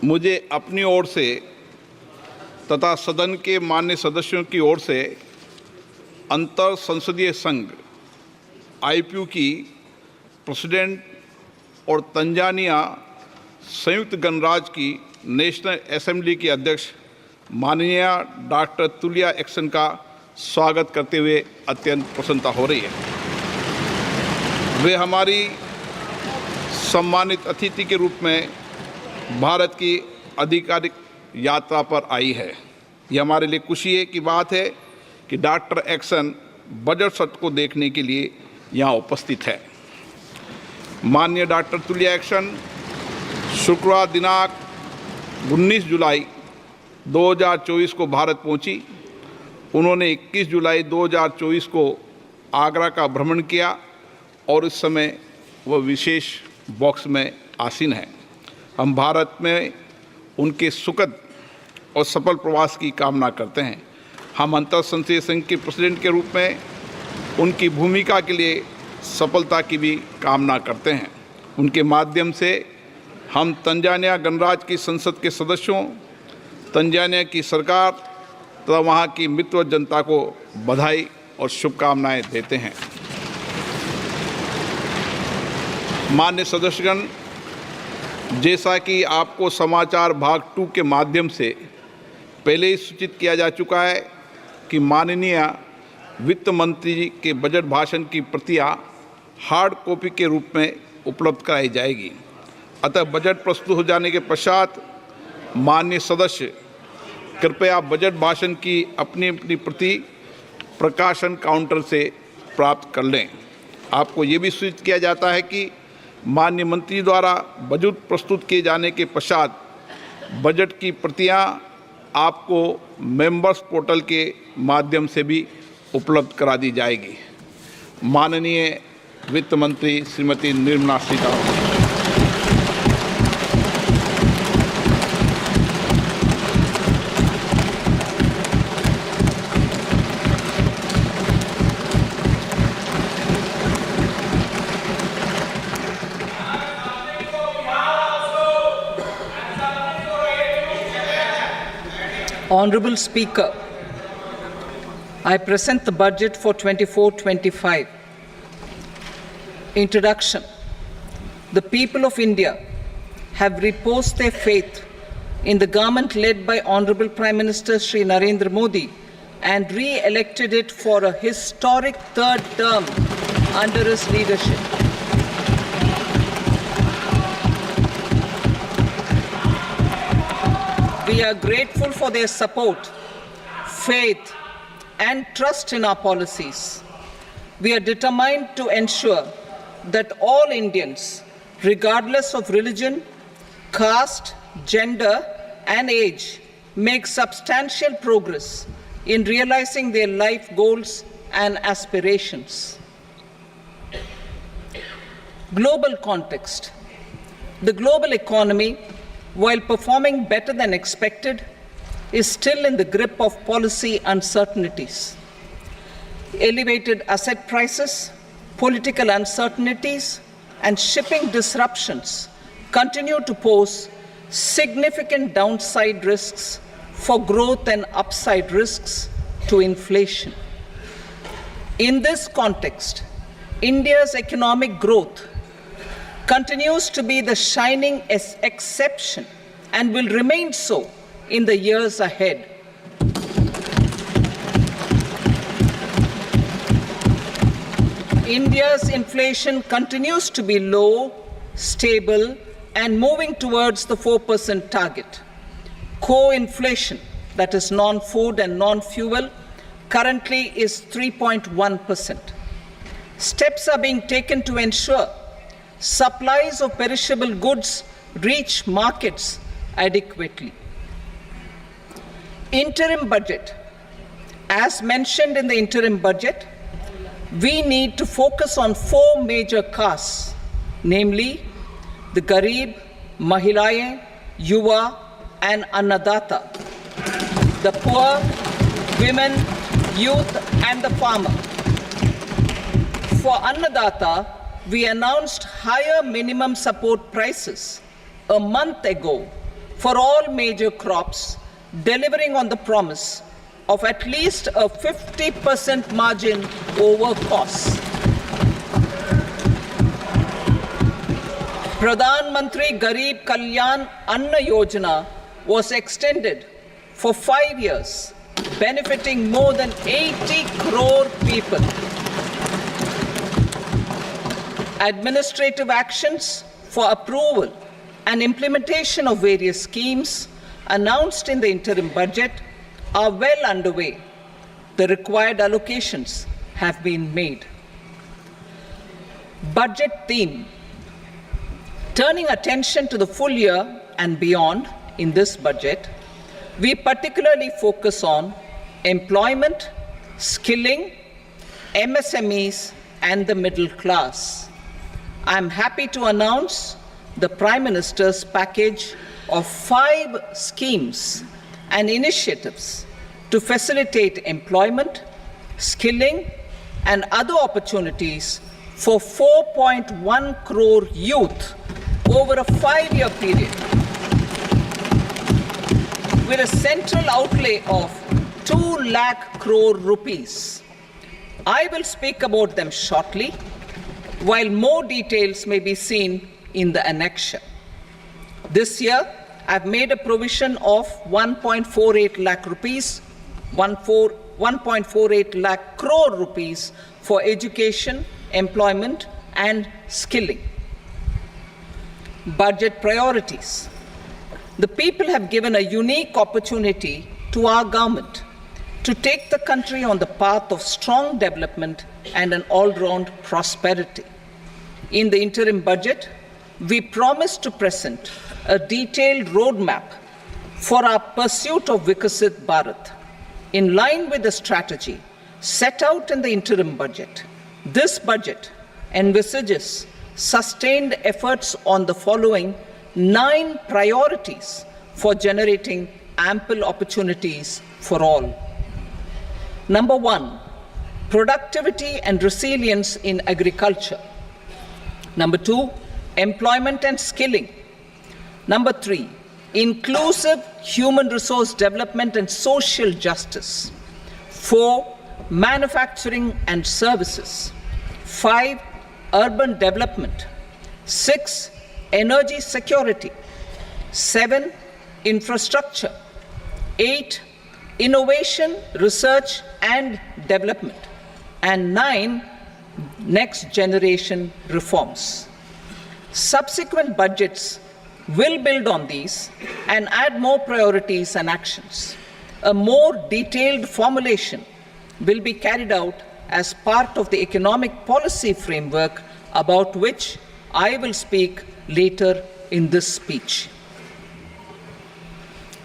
मुझे अपनी ओर से तथा सदन के मान्य सदस्यों की ओर से अंतर संसदीय संघ IPU की प्रेसिडेंट और तंजानिया संयुक्त गणराज्य की नेशनल असेंबली की अध्यक्ष माननीय डॉक्टर तुलिया एक्सन का स्वागत करते हुए अत्यंत प्रसन्नता हो रही है। वे हमारी सम्मानित अतिथि के रूप में भारत की आधिकारिक यात्रा पर आई है। ये हमारे लिए खुशी की बात है कि डॉक्टर एक्सन बजट सत्र को देखने के लिए यहाँ उपस्थित है। माननीय डॉक्टर तुलिया एक्सन शुक्रवार दिनांक 19 जुलाई 2024 को भारत पहुंची। उन्होंने 21 जुलाई 2024 को आगरा का भ्रमण किया और इस समय वह विशेष बॉक्स में आसीन है। हम भारत में उनके सुखद और सफल प्रवास की कामना करते हैं। हम अंतर संसदीय संघ के प्रेसिडेंट के रूप में उनकी भूमिका के लिए सफलता की भी कामना करते हैं। उनके माध्यम से हम तंजानिया गणराज्य की संसद के सदस्यों, तंजानिया की सरकार तथा वहाँ की मित्र जनता को बधाई और शुभकामनाएं देते हैं। मान्य सदस्यगण, जैसा कि आपको समाचार भाग 2 के माध्यम से पहले ही सूचित किया जा चुका है कि माननीय वित्त मंत्री जी के बजट भाषण की प्रतियां हार्ड कॉपी के रूप में उपलब्ध कराई जाएगी। अतः बजट प्रस्तुत हो जाने के पश्चात माननीय सदस्य कृपया बजट भाषण की अपनी अपनी प्रति प्रकाशन काउंटर से प्राप्त कर लें। आपको ये भी सूचित किया जाता है कि माननीय मंत्री द्वारा बजट प्रस्तुत किए जाने के पश्चात बजट की प्रतियां आपको मेंबर्स पोर्टल के माध्यम से भी उपलब्ध करा दी जाएगी। माननीय वित्त मंत्री Shrimati Nirmala Sitharaman. Honorable Speaker, I present the budget for 24-25. Introduction. The people of India have reposed their faith in the government led by Honorable Prime Minister Shri Narendra Modi and re-elected it for a historic third term under his leadership. We are grateful for their support, faith, and trust in our policies. We are determined to ensure that all Indians, regardless of religion, caste, gender, and age, make substantial progress in realizing their life goals and aspirations. Global context. The global economy, while performing better than expected, is still in the grip of policy uncertainties. Elevated asset prices, political uncertainties, and shipping disruptions continue to pose significant downside risks for growth and upside risks to inflation. In this context, India's economic growth continues to be the shining exception and will remain so in the years ahead. India's inflation continues to be low, stable, and moving towards the 4% target. Core inflation, that is non-food and non-fuel, currently is 3.1%. Steps are being taken to ensure supplies of perishable goods reach markets adequately. Interim budget. As mentioned in the interim budget, we need to focus on 4 major castes, namely the Garib, Mahilaye, Yuva, and Annadata, the poor, women, youth, and the farmer. For Annadata, we announced higher minimum support prices a month ago for all major crops, delivering on the promise of at least a 50% margin over costs. Pradhan Mantri Garib Kalyan Anna Yojana was extended for 5 years, benefiting more than 80 crore people. Administrative actions for approval and implementation of various schemes announced in the interim budget are well underway. The required allocations have been made. Budget theme. Turning attention to the full year and beyond in this budget, we particularly focus on employment, skilling, MSMEs, and the middle class. I am happy to announce the Prime Minister's package of 5 schemes and initiatives to facilitate employment, skilling, and other opportunities for 4.1 crore youth over a 5-year period, with a central outlay of 2 lakh crore rupees. I will speak about them shortly, while more details may be seen in the annexure. This year, I've made a provision of 1.48 lakh rupees, 1.48 lakh crore rupees for education, employment, and skilling. Budget priorities. The people have given a unique opportunity to our government to take the country on the path of strong development and an all-round prosperity. In the interim budget, we promise to present a detailed roadmap for our pursuit of Viksit Bharat. In line with the strategy set out in the interim budget, this budget envisages sustained efforts on the following 9 priorities for generating ample opportunities for all. Number 1, productivity and resilience in agriculture. Number 2, employment and skilling. Number 3, inclusive human resource development and social justice. 4, manufacturing and services. 5, urban development. 6, energy security. 7, infrastructure. 8, innovation, research and development. And 9, next generation reforms. Subsequent budgets will build on these and add more priorities and actions. A more detailed formulation will be carried out as part of the economic policy framework, about which I will speak later in this speech.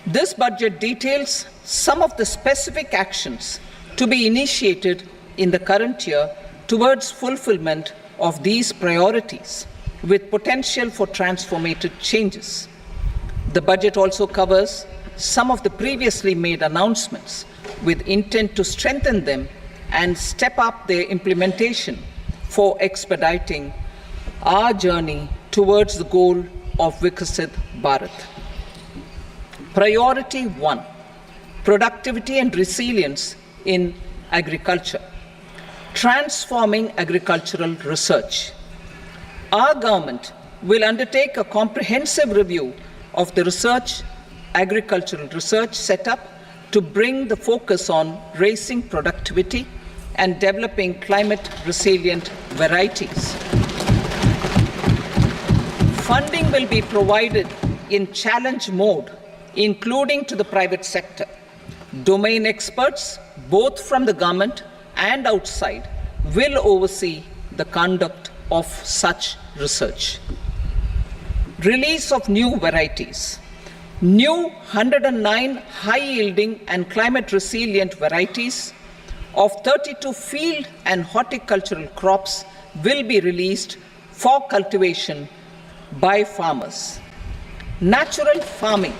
This budget details some of the specific actions to be initiated in the current year towards fulfillment of these priorities, with potential for transformative changes. The budget also covers some of the previously made announcements, with intent to strengthen them and step up their implementation for expediting our journey towards the goal of Viksit Bharat. Priority 1, productivity and resilience in agriculture. Transforming agricultural research. Our government will undertake a comprehensive review of the agricultural research setup to bring the focus on raising productivity and developing climate-resilient varieties. Funding will be provided in challenge mode, including to the private sector. Domain experts, both from the government and outside, will oversee the conduct of such research. Release of new varieties. New 109 high-yielding and climate-resilient varieties of 32 field and horticultural crops will be released for cultivation by farmers. Natural farming.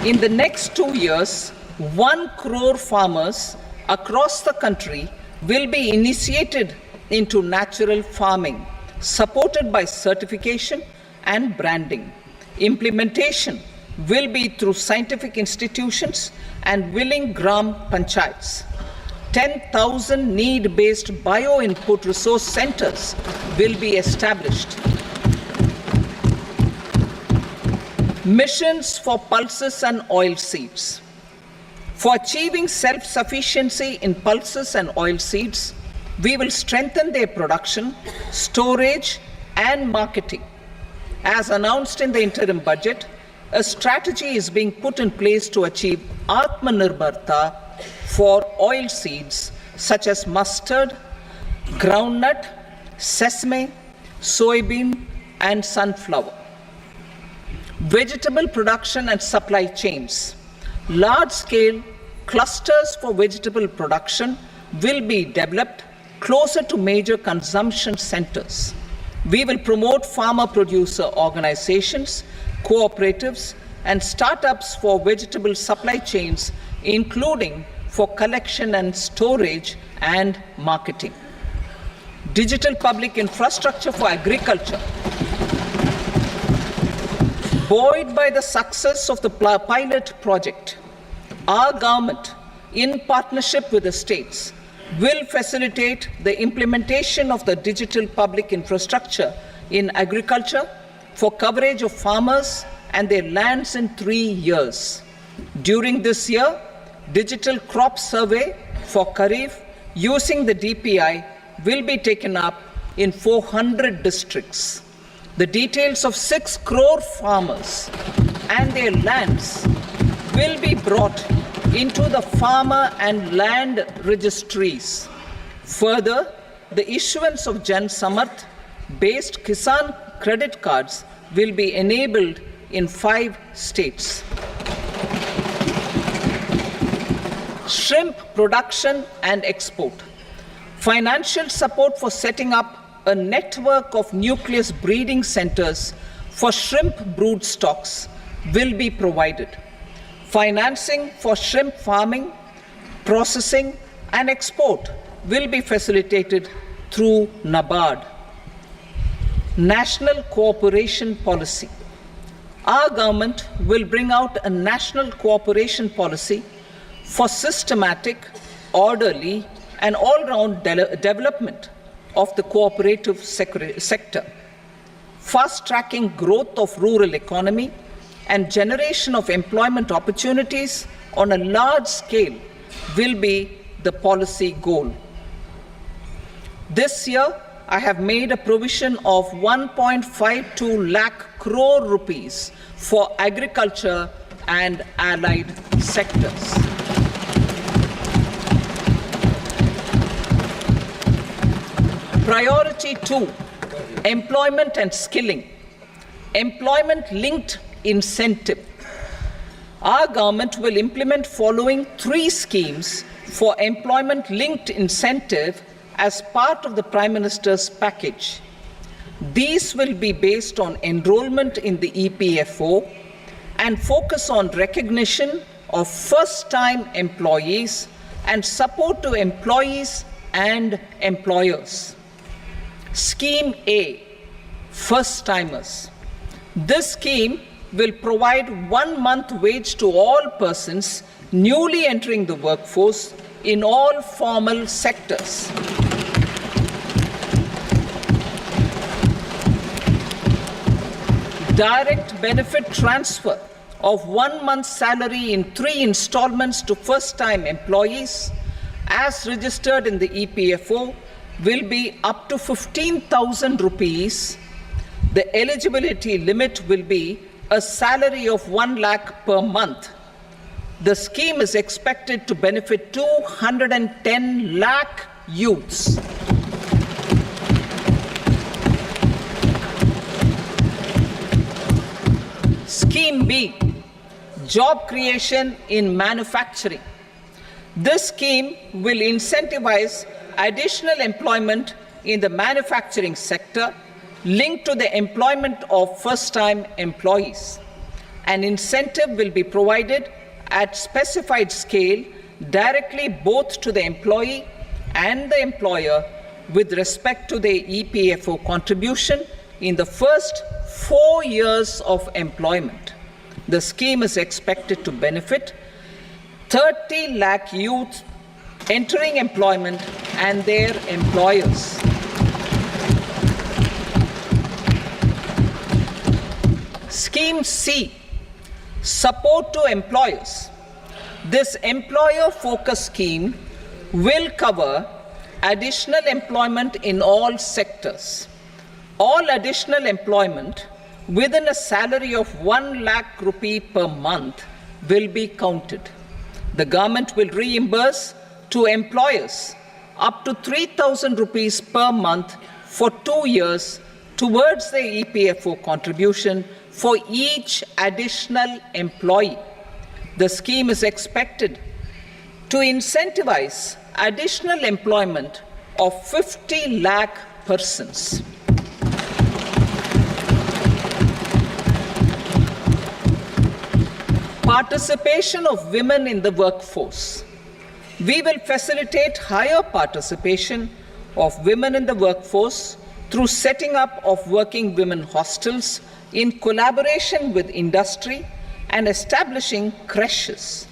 In the next 2 years, 1 crore farmers across the country will be initiated into natural farming, supported by certification and branding. Implementation will be through scientific institutions and willing gram panchayats. 10,000 need-based bio-input resource centers will be established. Missions for pulses and oilseeds. For achieving self-sufficiency in pulses and oilseeds, we will strengthen their production, storage, and marketing. As announced in the interim budget, a strategy is being put in place to achieve Atmanirbharta for oilseeds such as mustard, groundnut, sesame, soybean, and sunflower. Vegetable production and supply chains. Large-scale clusters for vegetable production will be developed closer to major consumption centers. We will promote farmer-producer organizations, cooperatives, and startups for vegetable supply chains, including for collection and storage and marketing. Digital public infrastructure for agriculture. Buoyed by the success of the pilot project, our government, in partnership with the states, will facilitate the implementation of the digital public infrastructure in agriculture for coverage of farmers and their lands in 3 years. During this year, digital crop survey for Kharif using the DPI will be taken up in 400 districts. The details of 6 crore farmers and their lands will be brought into the farmer and land registries. Further, the issuance of Jan Samarth based Kisan credit cards will be enabled in 5 states. Shrimp production and export. Financial support for setting up a network of nucleus breeding centers for shrimp brood stocks will be provided. Financing for shrimp farming, processing, and export will be facilitated through NABARD. National cooperation policy. Our government will bring out a national cooperation policy for systematic, orderly, and all-round development of the cooperative sector, fast-tracking growth of rural economy and generation of employment opportunities on a large scale will be the policy goal. This year, I have made a provision of 1.52 lakh crore rupees for agriculture and allied sectors. Priority 2, employment and skilling. Employment-linked incentive. Our government will implement following 3 schemes for employment-linked incentive as part of the Prime Minister's package. These will be based on enrollment in the EPFO and focus on recognition of first-time employees and support to employees and employers. Scheme A, first-timers. This scheme will provide 1 month wage to all persons newly entering the workforce in all formal sectors. Direct benefit transfer of 1 month's salary in 3 installments to first-time employees as registered in the EPFO will be up to 15,000 rupees. The eligibility limit will be a salary of 1 lakh per month. The scheme is expected to benefit 210 lakh youths. Scheme B, job creation in manufacturing. This scheme will incentivize additional employment in the manufacturing sector linked to the employment of first-time employees. An incentive will be provided at specified scale directly both to the employee and the employer with respect to their EPFO contribution in the first 4 years of employment. The scheme is expected to benefit 30 lakh youth entering employment and their employers. Scheme C, support to employers. This employer-focused scheme will cover additional employment in all sectors. All additional employment within a salary of 1 lakh rupee per month will be counted. The government will reimburse to employers up to 3,000 rupees per month for 2 years towards the EPFO contribution for each additional employee. The scheme is expected to incentivize additional employment of 50 lakh persons. Participation of women in the workforce. We will facilitate higher participation of women in the workforce through setting up of working women hostels in collaboration with industry and establishing creches.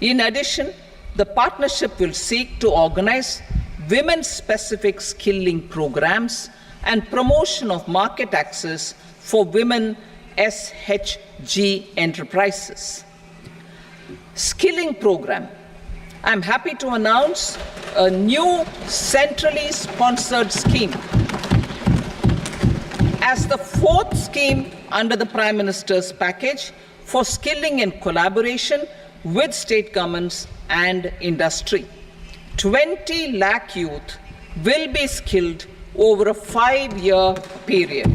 In addition, the partnership will seek to organize women-specific skilling programs and promotion of market access for women SHG enterprises. Skilling program. I'm happy to announce a new centrally sponsored scheme as the fourth scheme under the Prime Minister's package for skilling in collaboration with state governments and industry. 20 lakh youth will be skilled over a 5-year period.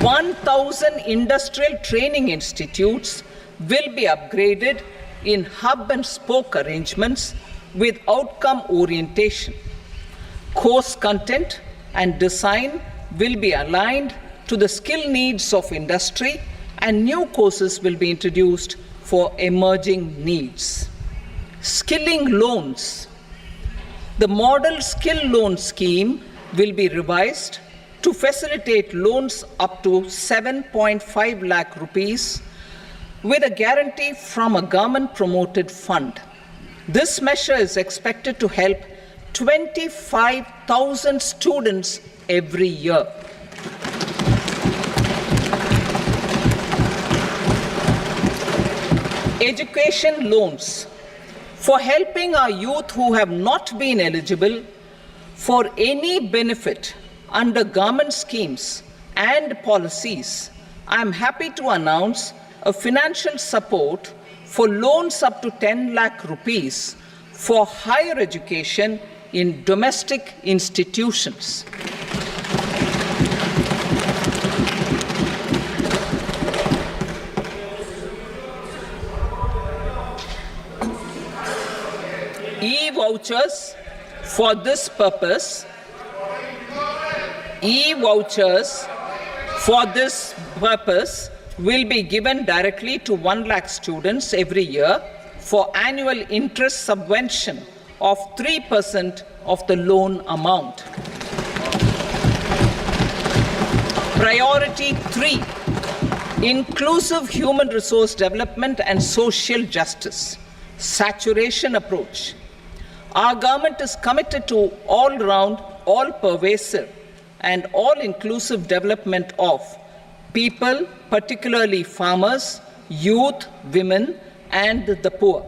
"1,000 industrial training institutes will be upgraded in hub and spoke arrangements with outcome orientation. Course content and design will be aligned to the skill needs of industry, and new courses will be introduced for emerging needs." Skilling loans. The model skill loan scheme will be revised to facilitate loans up to 7.5 lakh rupees with a guarantee from a government-promoted fund. This measure is expected to help 25,000 students every year. Education loans. For helping our youth who have not been eligible for any benefit under government schemes and policies, I am happy to announce a financial support for loans up to 10 lakh rupees for higher education in domestic institutions. E-vouchers for this purpose. E-vouchers for this purpose will be given directly to 1 lakh students every year for annual interest subvention of 3% of the loan amount. Priority 3, inclusive human resource development and social justice, saturation approach. Our government is committed to all-round, all-pervasive, and all-inclusive development of people, particularly farmers, youth, women, and the poor.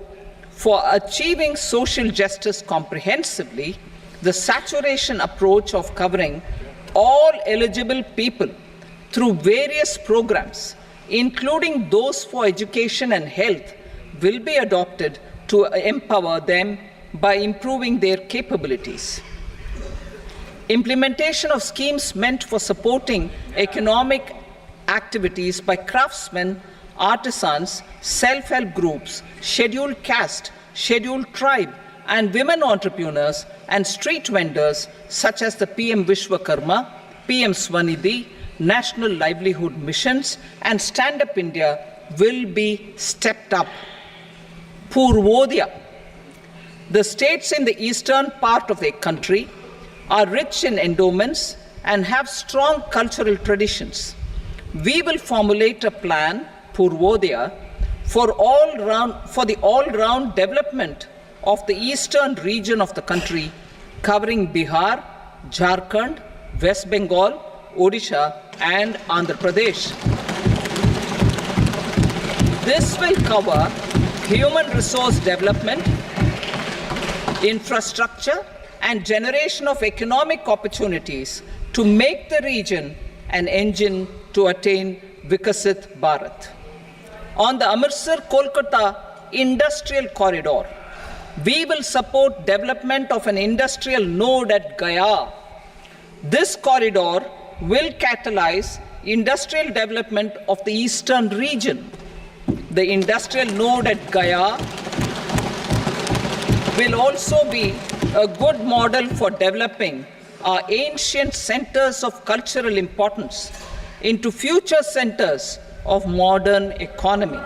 For achieving social justice comprehensively, the saturation approach of covering all eligible people through various programs, including those for education and health, will be adopted to empower them by improving their capabilities. Implementation of schemes meant for supporting economic activities by craftsmen, artisans, self-help groups, scheduled caste, scheduled tribe, and women entrepreneurs and street vendors such as the PM Vishwakarma, PM Swanidhi, National Livelihood Missions, and Stand Up India will be stepped up. Purvodaya. The states in the eastern part of the country are rich in endowments and have strong cultural traditions. We will formulate a plan, Purvodaya, for the all-round development of the eastern region of the country, covering Bihar, Jharkhand, West Bengal, Odisha, and Andhra Pradesh. This will cover human resource development, infrastructure, and generation of economic opportunities to make the region an engine to attain Vikasit Bharat. On the Amritsar-Kolkata Industrial Corridor, we will support development of an industrial node at Gaya. This corridor will catalyze industrial development of the eastern region. The industrial node at Gaya will also be a good model for developing our ancient centers of cultural importance into future centers of modern economy.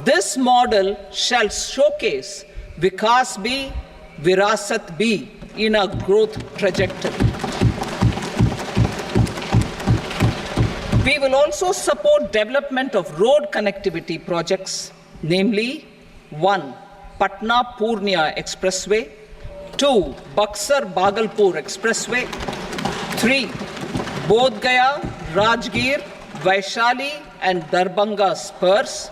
This model shall showcase Vikas B, Virasat B in our growth trajectory. We will also support development of road connectivity projects, namely 1. Patna-Purnia Expressway, 2. Buxar-Bhagalpur Expressway, 3. Bodh Gaya, Rajgir, Vaishali and Darbhanga spurs,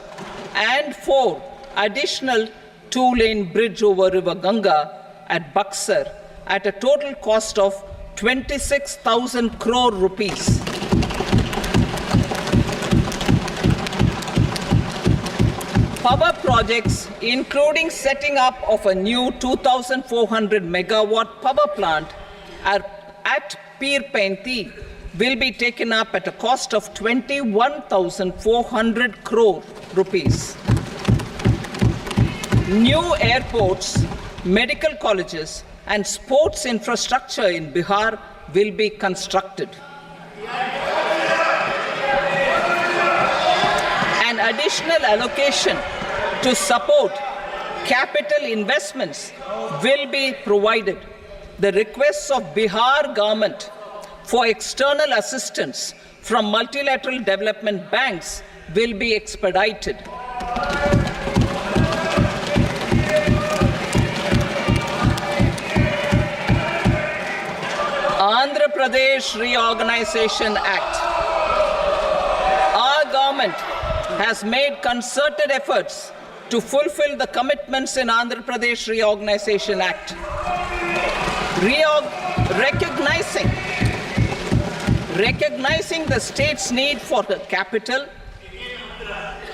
and 4. Additional 2-lane bridge over River Ganga at Buxar at a total cost of 26,000 crore rupees. Power projects, including setting up of a new 2,400 megawatt power plant at Pir Painti, will be taken up at a cost of 21,400 crore rupees. New airports, medical colleges, and sports infrastructure in Bihar will be constructed. An additional allocation to support capital investments will be provided. The requests of Bihar government for external assistance from multilateral development banks will be expedited. Andhra Pradesh Reorganization Act. Our government has made concerted efforts to fulfill the commitments in Andhra Pradesh Reorganization Act. Recognizing the state's need for the capital,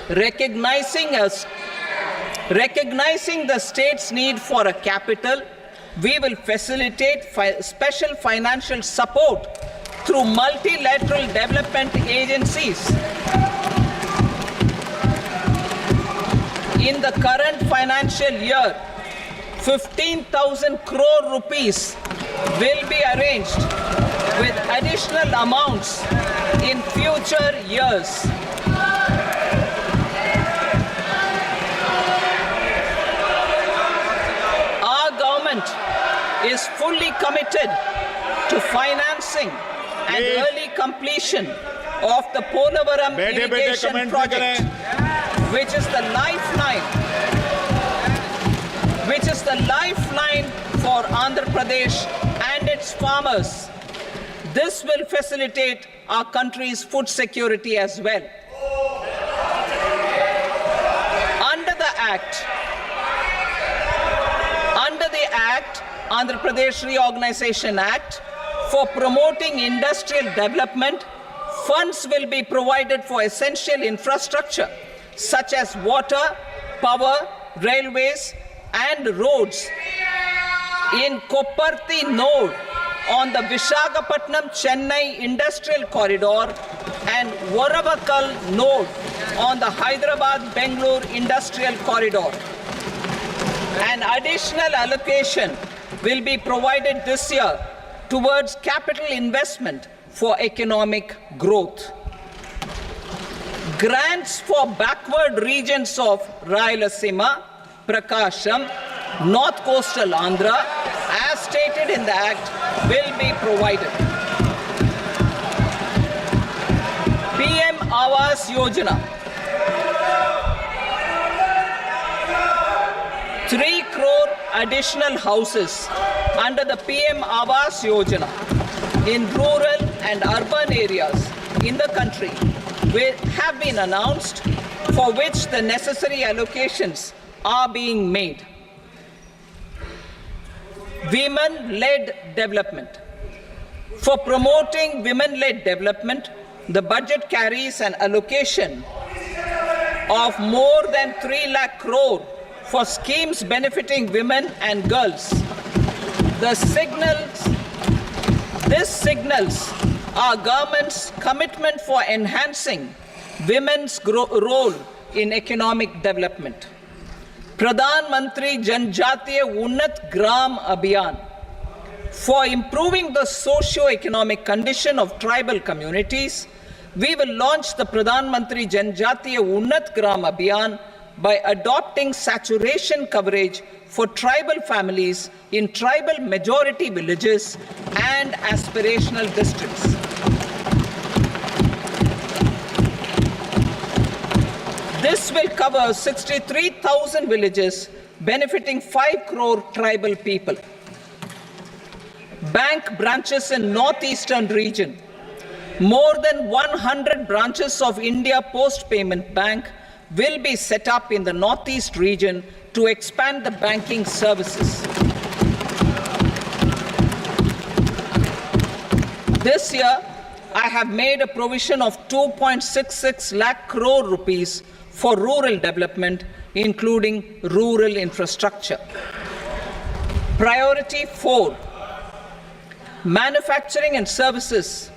recognizing the state's need for a capital, we will facilitate special financial support through multilateral development agencies. In the current financial year, 15,000 crore rupees will be arranged with additional amounts in future years. Our government is fully committed to financing and early completion of the Polavaram irrigation project, which is the lifeline for Andhra Pradesh and its farmers. This will facilitate our country's food security as well. Under the Andhra Pradesh Reorganization Act, for promoting industrial development, funds will be provided for essential infrastructure such as water, power, railways, and roads. In Kopparthi node on the Visakhapatnam-Chennai Industrial Corridor and Varavakal node on the Hyderabad-Bangalore Industrial Corridor. An additional allocation will be provided this year towards capital investment for economic growth. Grants for backward regions of Rayalaseema, Prakasham, North Coastal Andhra, as stated stated in the Act will be provided. PM Awas Yojana. 3 crore additional houses under the PM Awas Yojana in rural and urban areas in the country have been announced, for which the necessary allocations are being made. Women-led development. For promoting women-led development, the budget carries an allocation of more than 3 lakh crore for schemes benefiting women and girls. This signals our government's commitment for enhancing women's role in economic development. Pradhan Mantri Janjatiya Unnat Gram Abhiyan. For improving the socio-economic condition of tribal communities, we will launch the Pradhan Mantri Janjatiya Unnat Gram Abhiyan by adopting saturation coverage for tribal families in tribal majority villages and aspirational districts. This will cover 63,000 villages, benefiting 5 crore tribal people. Bank branches in northeastern region. More than 100 branches of India Post Payment Bank will be set up in the northeast region to expand the banking services. This year, I have made a provision of 2.66 lakh crore rupees for rural development, including rural infrastructure. Priority 4, manufacturing and services,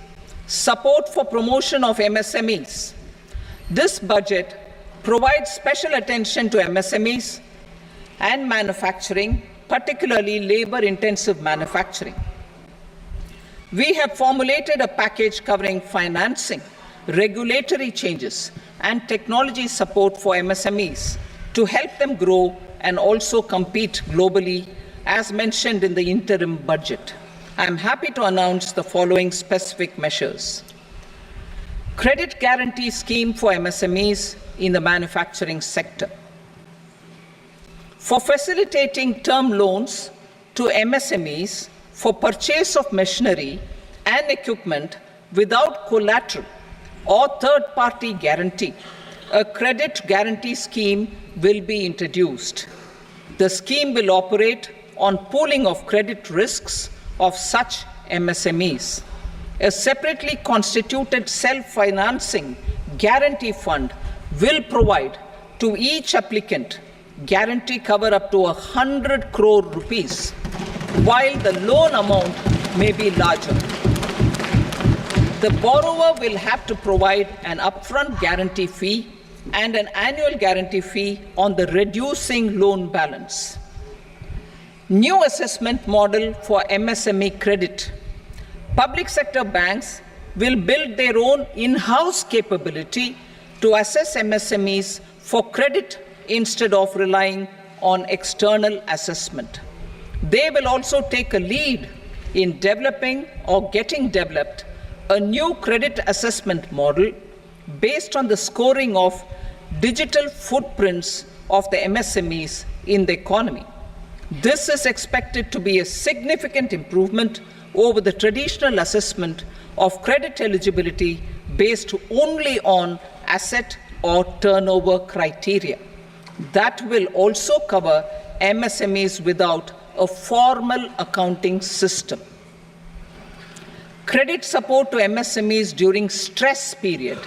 support for promotion of MSMEs. This budget provides special attention to MSMEs and manufacturing, particularly labor-intensive manufacturing. We have formulated a package covering financing, regulatory changes, and technology support for MSMEs to help them grow and also compete globally, as mentioned in the interim budget. I am happy to announce the following specific measures. Credit guarantee scheme for MSMEs in the manufacturing sector. For facilitating term loans to MSMEs for purchase of machinery and equipment without collateral or third-party guarantee, a credit guarantee scheme will be introduced. The scheme will operate on pooling of credit risks of such MSMEs. A separately constituted self-financing guarantee fund will provide to each applicant guarantee cover up to 100 crore rupees, while the loan amount may be larger. The borrower will have to provide an upfront guarantee fee and an annual guarantee fee on the reducing loan balance. New assessment model for MSME credit. Public sector banks will build their own in-house capability to assess MSMEs for credit instead of relying on external assessment. They will also take a lead in developing or getting developed a new credit assessment model based on the scoring of digital footprints of the MSMEs in the economy. This is expected to be a significant improvement over the traditional assessment of credit eligibility based only on asset or turnover criteria. That will also cover MSMEs without a formal accounting system. Credit support to MSMEs during stress period.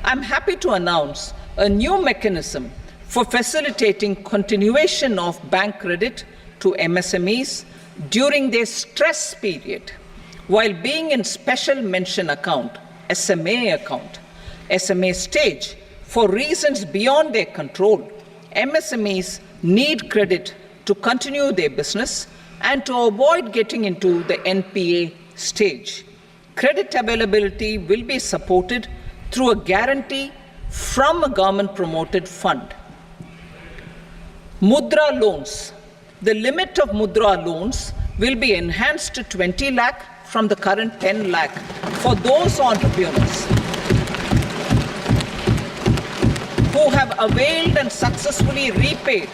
I'm happy to announce a new mechanism for facilitating continuation of bank credit to MSMEs during their stress period while being in special mention account, SMA stage, for reasons beyond their control. MSMEs need credit to continue their business and to avoid getting into the NPA stage. Credit availability will be supported through a guarantee from a government-promoted fund. Mudra loans. The limit of Mudra loans will be enhanced to 20 lakh from the current 10 lakh for those entrepreneurs who have availed and successfully repaid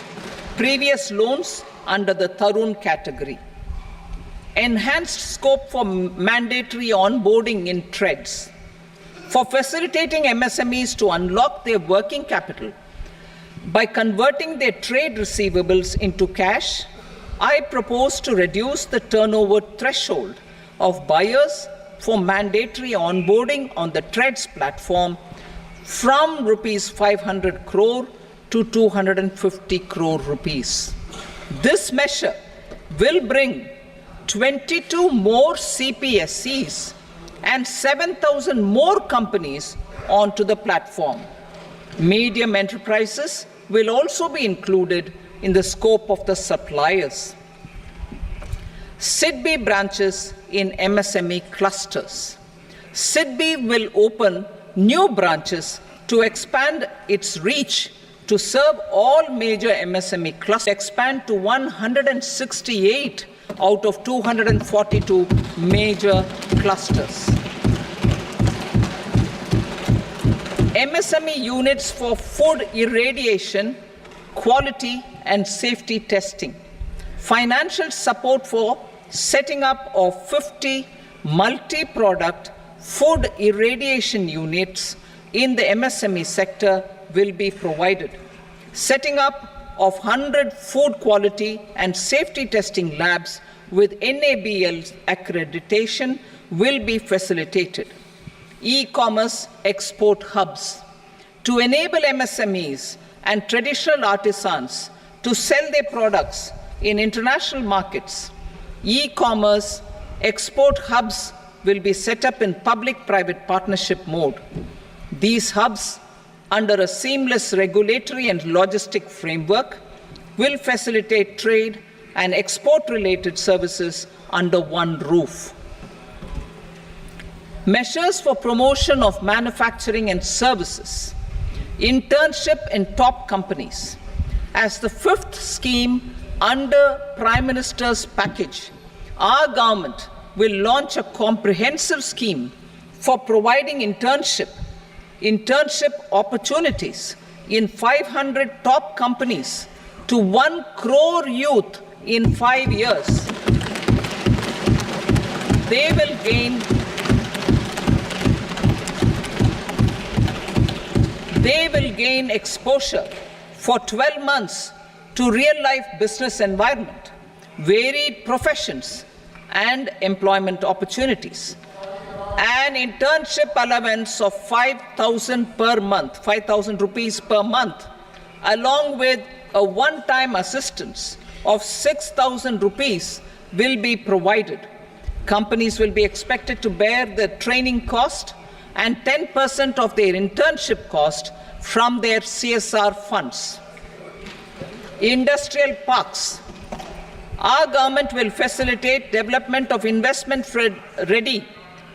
previous loans under the Tarun category. Enhanced scope for mandatory onboarding in TREDS. For facilitating MSMEs to unlock their working capital by converting their trade receivables into cash, I propose to reduce the turnover threshold of buyers for mandatory onboarding on the TREDS platform from rupees 500 crore to 250 crore rupees. This measure will bring 22 more CPSCs and 7,000 more companies onto the platform. Medium enterprises will also be included in the scope of the suppliers. SIDBI branches in MSME clusters. SIDBI will open new branches to expand its reach to serve all major MSME clusters, expand to 168 out of 242 major clusters. MSME units for food irradiation, quality and safety testing. Financial support for setting up of 50 multi-product food irradiation units in the MSME sector will be provided. Setting up of 100 food quality and safety testing labs with NABL accreditation will be facilitated. E-commerce export hubs to enable MSMEs and traditional artisans to sell their products in international markets. E-commerce export hubs will be set up in public-private partnership mode. These hubs, under a seamless regulatory and logistic framework, will facilitate trade and export-related services under one roof. Measures for promotion of manufacturing and services. Internship in top companies. As the fifth scheme under Prime Minister's package, our government will launch a comprehensive scheme for providing internship opportunities in 500 top companies to 1 crore youth in 5 years. They will gain exposure for 12 months to real-life business environment, varied professions, and employment opportunities. An internship allowance of 5,000 per month, 5,000 rupees per month, along with a one-time assistance of 6,000 rupees will be provided. Companies will be expected to bear the training cost and 10% of their internship cost from their CSR funds. Industrial parks. Our government will facilitate development of investment-ready,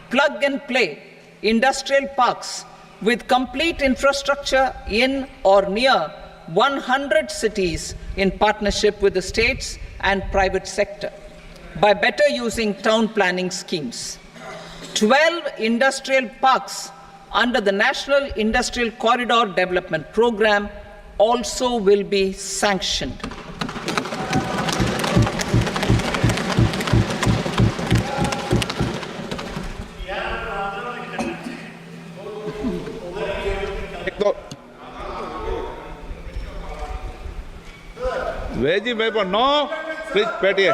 plug-and-play industrial parks with complete infrastructure in or near 100 cities in partnership with the states and private sector by better using town planning schemes. 12 industrial parks under the National Industrial Corridor Development Program also will be sanctioned. Veggie paper, no. Please, Petty.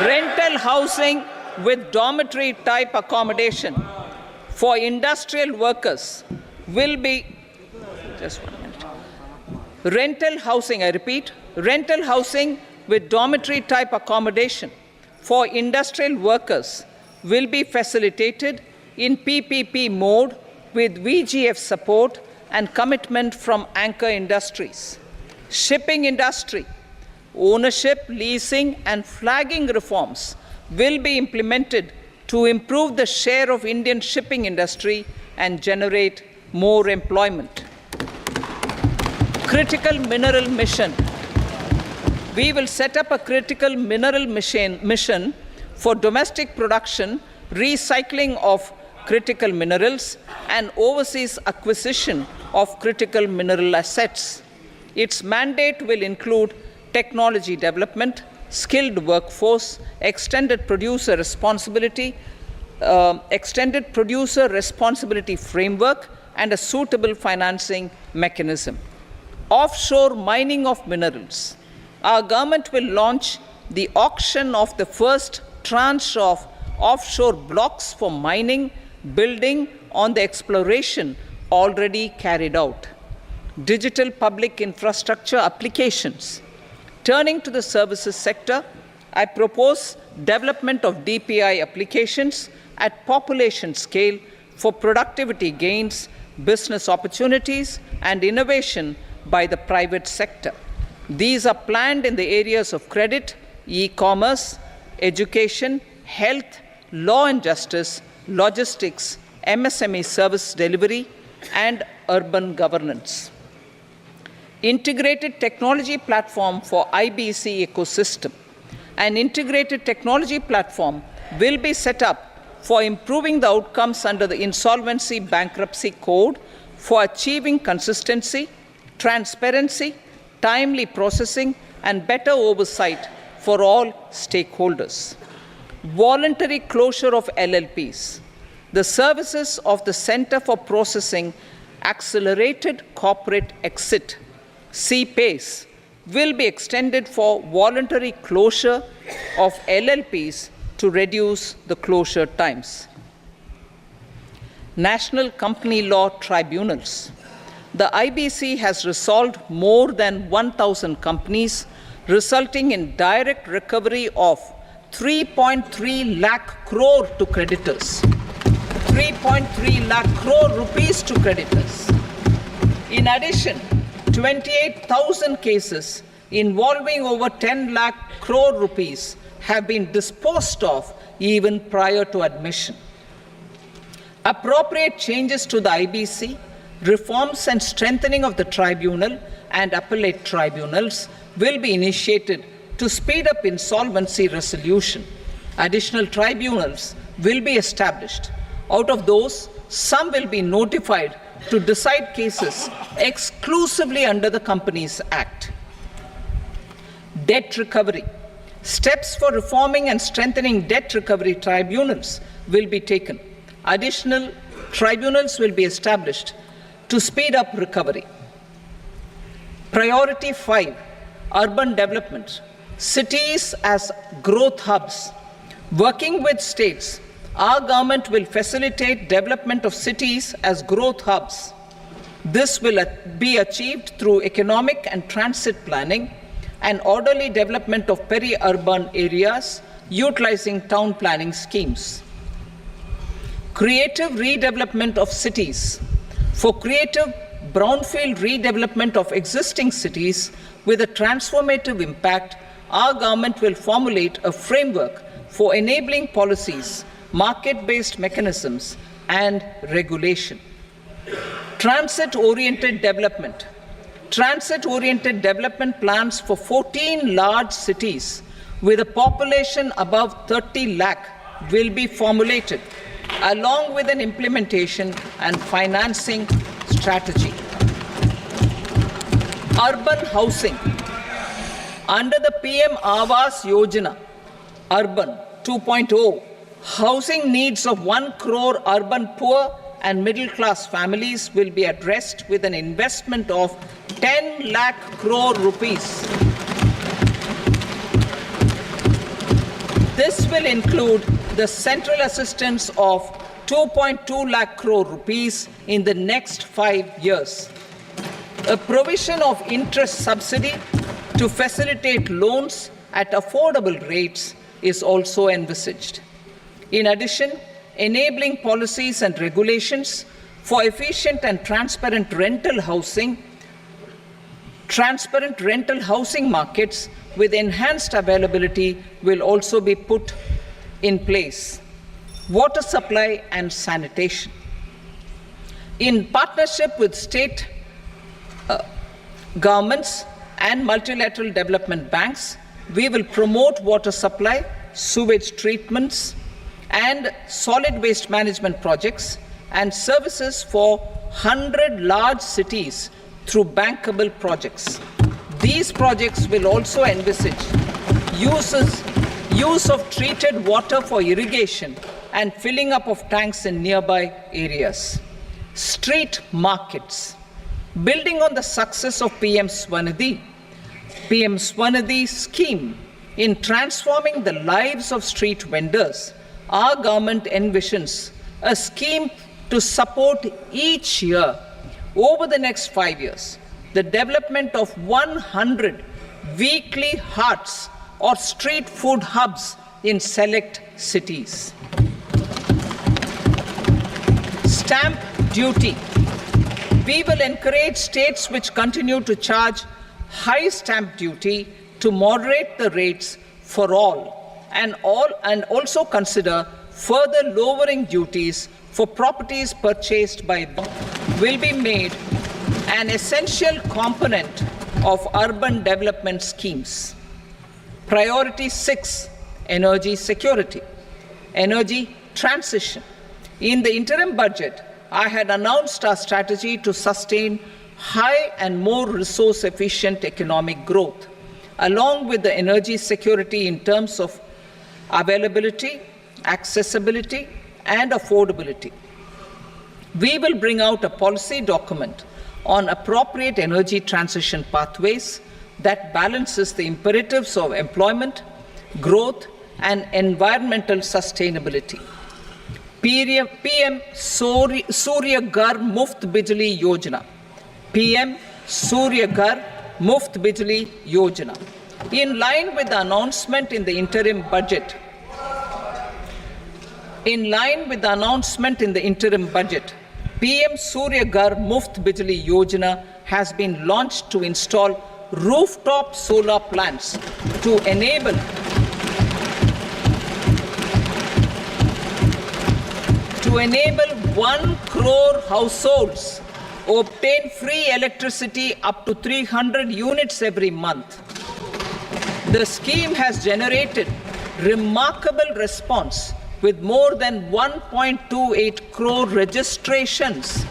Rental housing with dormitory type accommodation for industrial workers will be, just 1 minute. Rental housing, I repeat, rental housing with dormitory type accommodation for industrial workers will be facilitated in PPP mode with VGF support and commitment from anchor industries. Shipping industry, ownership, leasing and flagging reforms will be implemented to improve the share of Indian shipping industry and generate more employment. critical mineral mission. We will set up a critical mineral mission for domestic production, recycling of critical minerals, and overseas acquisition of critical mineral assets. Its mandate will include technology development, skilled workforce, extended producer responsibility framework, and a suitable financing mechanism. Offshore mining of minerals. Our government will launch the auction of the first tranche of offshore blocks for mining, building on the exploration already carried out. Digital public infrastructure applications. Turning to the services sector, I propose development of DPI applications at population scale for productivity gains, business opportunities, and innovation by the private sector. These are planned in the areas of credit, e-commerce, education, health, law and justice, logistics, MSME service delivery, and urban governance. Integrated technology platform for IBC ecosystem. An integrated technology platform will be set up for improving the outcomes under the Insolvency Bankruptcy Code for achieving consistency, transparency, timely processing, and better oversight for all stakeholders. Voluntary closure of LLPs. The services of the Center for Processing Accelerated Corporate Exit, CPACE, will be extended for voluntary closure of LLPs to reduce the closure times. National Company Law Tribunals. The IBC has resolved more than 1,000 companies, resulting in direct recovery of 3.3 lakh crore to creditors. 3.3 lakh crore rupees to creditors. In addition, 28,000 cases involving over 10 lakh crore rupees have been disposed of even prior to admission. Appropriate changes to the IBC, reforms and strengthening of the tribunal and appellate tribunals will be initiated to speed up insolvency resolution. Additional tribunals will be established. Out of those, some will be notified to decide cases exclusively under the Companies Act. Debt recovery. Steps for reforming and strengthening debt recovery tribunals will be taken. Additional tribunals will be established to speed up recovery. Priority 5, urban development. Cities as growth hubs. Working with states, our government will facilitate development of cities as growth hubs. This will be achieved through economic and transit planning and orderly development of peri-urban areas utilizing town planning schemes. Creative redevelopment of cities. For creative brownfield redevelopment of existing cities with a transformative impact, our government will formulate a framework for enabling policies, market-based mechanisms, and regulation. Transit-oriented development. Transit-oriented development plans for 14 large cities with a population above 30 lakh will be formulated, along with an implementation and financing strategy. Urban housing. Under the PM Awas Yojana, Urban 2.0, housing needs of 1 crore urban poor and middle-class families will be addressed with an investment of 10 lakh crore rupees. This will include the central assistance of 2.2 lakh crore rupees in the next 5 years. A provision of interest subsidy to facilitate loans at affordable rates is also envisaged. In addition, enabling policies and regulations for efficient and transparent rental housing markets with enhanced availability will also be put in place. Water supply and sanitation. In partnership with state governments and multilateral development banks, we will promote water supply, sewage treatments, and solid waste management projects and services for 100 large cities through bankable projects. These projects will also envisage use of treated water for irrigation and filling up of tanks in nearby areas. Street markets. Building on the success of PM Swanidhi scheme in transforming the lives of street vendors, our government envisions a scheme to support each year over the next 5 years the development of 100 weekly hearts or street food hubs in select cities. Stamp duty. We will encourage states which continue to charge high stamp duty to moderate the rates for all and also consider further lowering duties for properties purchased by them will be made an essential component of urban development schemes. Priority 6, energy security, energy transition. In the interim budget, I had announced our strategy to sustain high and more resource-efficient economic growth, along with the energy security in terms of availability, accessibility, and affordability. We will bring out a policy document on appropriate energy transition pathways that balances the imperatives of employment, growth, and environmental sustainability. PM Surya Ghar Muft Bijli Yojana. PM Surya Ghar Muft Bijli Yojana. In line with the announcement in the interim budget, PM Surya Ghar Muft Bijli Yojana has been launched to install rooftop solar plants to enable 1 crore households obtain free electricity up to 300 units every month. The scheme has generated remarkable response with more than 1.28 crore registrations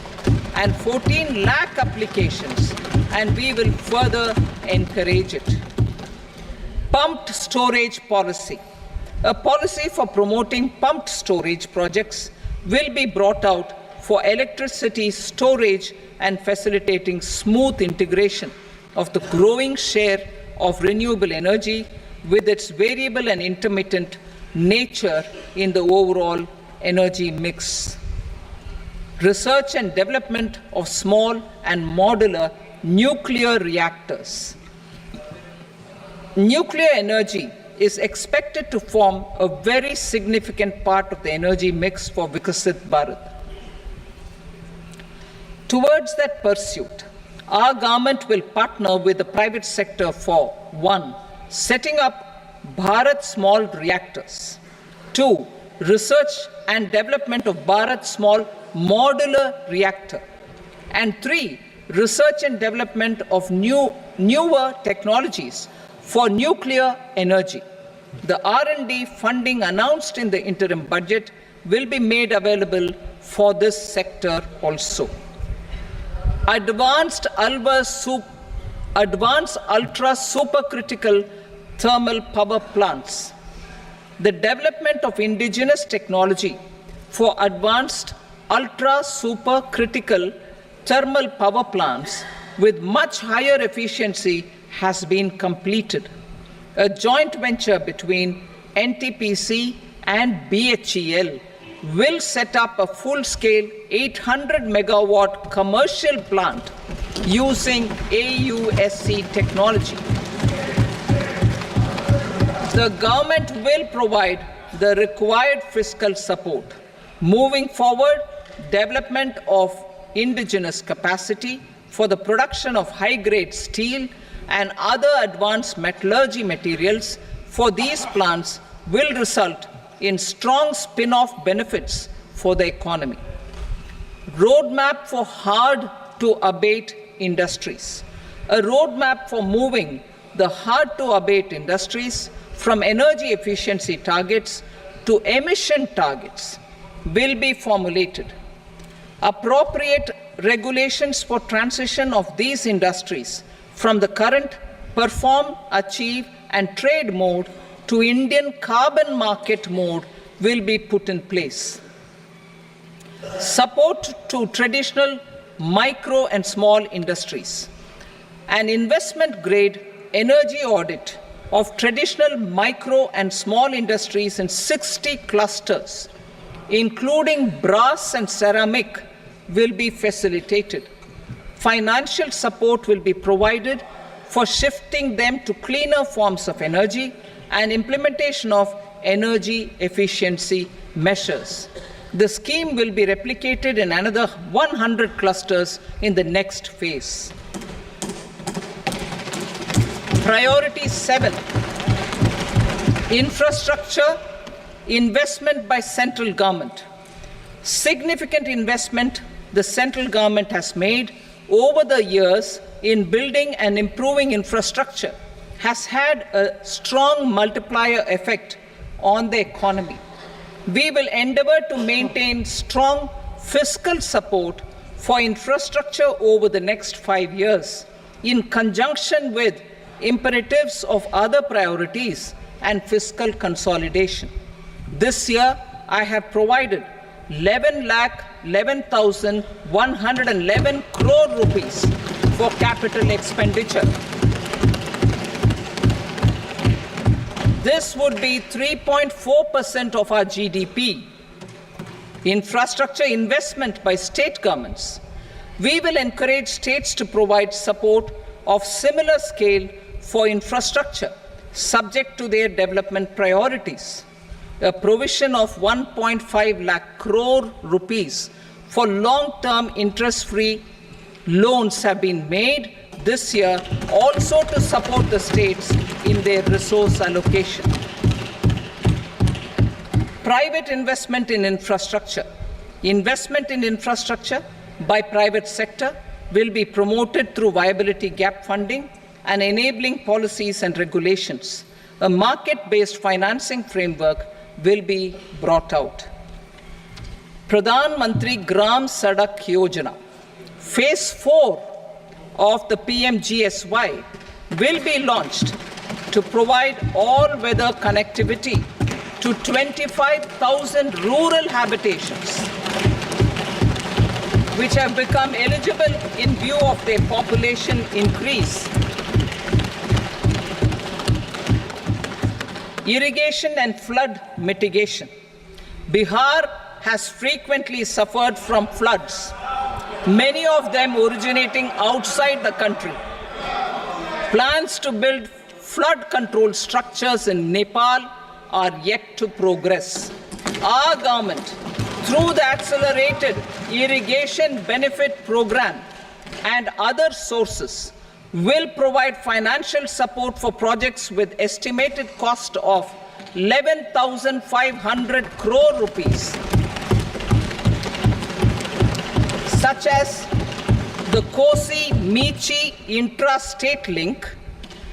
and 14 lakh applications, and we will further encourage it. Pumped storage policy. A policy for promoting pumped storage projects will be brought out for electricity storage and facilitating smooth integration of the growing share of renewable energy with its variable and intermittent nature in the overall energy mix. Research and development of small and modular nuclear reactors. Nuclear energy is expected to form a very significant part of the energy mix for Viksit Bharat. Towards that pursuit, our government will partner with the private sector for 1. Setting up Bharat Small Reactors, 2. Research and development of Bharat Small Modular Reactor, and 3. Research and development of newer technologies for nuclear energy. The R&D funding announced in the interim budget will be made available for this sector also. Advanced ultra supercritical thermal power plants. The development of indigenous technology for advanced ultra supercritical thermal power plants with much higher efficiency has been completed. A joint venture between NTPC and BHEL will set up a full-scale 800 megawatt commercial plant using AUSC technology. The government will provide the required fiscal support. Moving forward, development of indigenous capacity for the production of high-grade steel and other advanced metallurgy materials for these plants will result in strong spin-off benefits for the economy. Roadmap for hard-to-abate industries. a roadmap for moving the hard-to-abate industries from energy efficiency targets to emission targets will be formulated. Appropriate regulations for transition of these industries from the current perform, achieve, and trade mode to Indian carbon market mode will be put in place. Support to traditional micro and small industries. An investment-grade energy audit of traditional micro and small industries in 60 clusters, including brass and ceramic, will be facilitated. Financial support will be provided for shifting them to cleaner forms of energy and implementation of energy efficiency measures. The scheme will be replicated in another 100 clusters in the next phase. Priority 7, infrastructure investment by central government. Significant investment the central government has made over the years in building and improving infrastructure has had a strong multiplier effect on the economy. We will endeavor to maintain strong fiscal support for infrastructure over the next 5 years in conjunction with imperatives of other priorities and fiscal consolidation. This year, I have provided 11,11,111 crore rupees for capital expenditure. This would be 3.4% of our GDP. Infrastructure investment by state governments. We will encourage states to provide support of similar scale for infrastructure, subject to their development priorities. A provision of 1.5 lakh crore rupees for long-term interest-free loans have been made this year also to support the states in their resource allocation. Private investment in infrastructure. Investment in infrastructure by private sector will be promoted through viability gap funding and enabling policies and regulations. A market-based financing framework will be brought out. Pradhan Mantri Gram Sadak Yojana, Phase 4 of the PMGSY will be launched to provide all-weather connectivity to 25,000 rural habitations, which have become eligible in view of their population increase. Irrigation and flood mitigation. Bihar has frequently suffered from floods, many of them originating outside the country. Plans to build flood control structures in Nepal are yet to progress. Our government, through the Accelerated Irrigation Benefit Program and other sources, will provide financial support for projects with estimated cost of 11,500 crore rupees, such as the Kosi-Michi intra-state link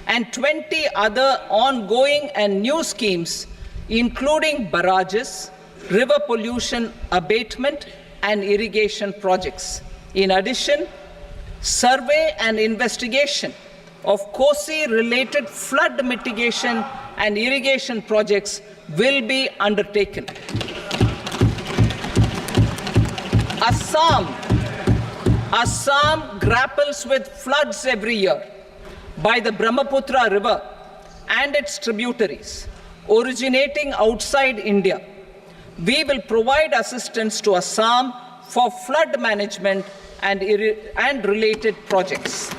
and 20 other ongoing and new schemes, including barrages, river pollution abatement, and irrigation projects. In addition, survey and investigation of Kosi-related flood mitigation and irrigation projects will be undertaken. Assam grapples with floods every year by the Brahmaputra River and its tributaries originating outside India. We will provide assistance to Assam for flood management and related projects.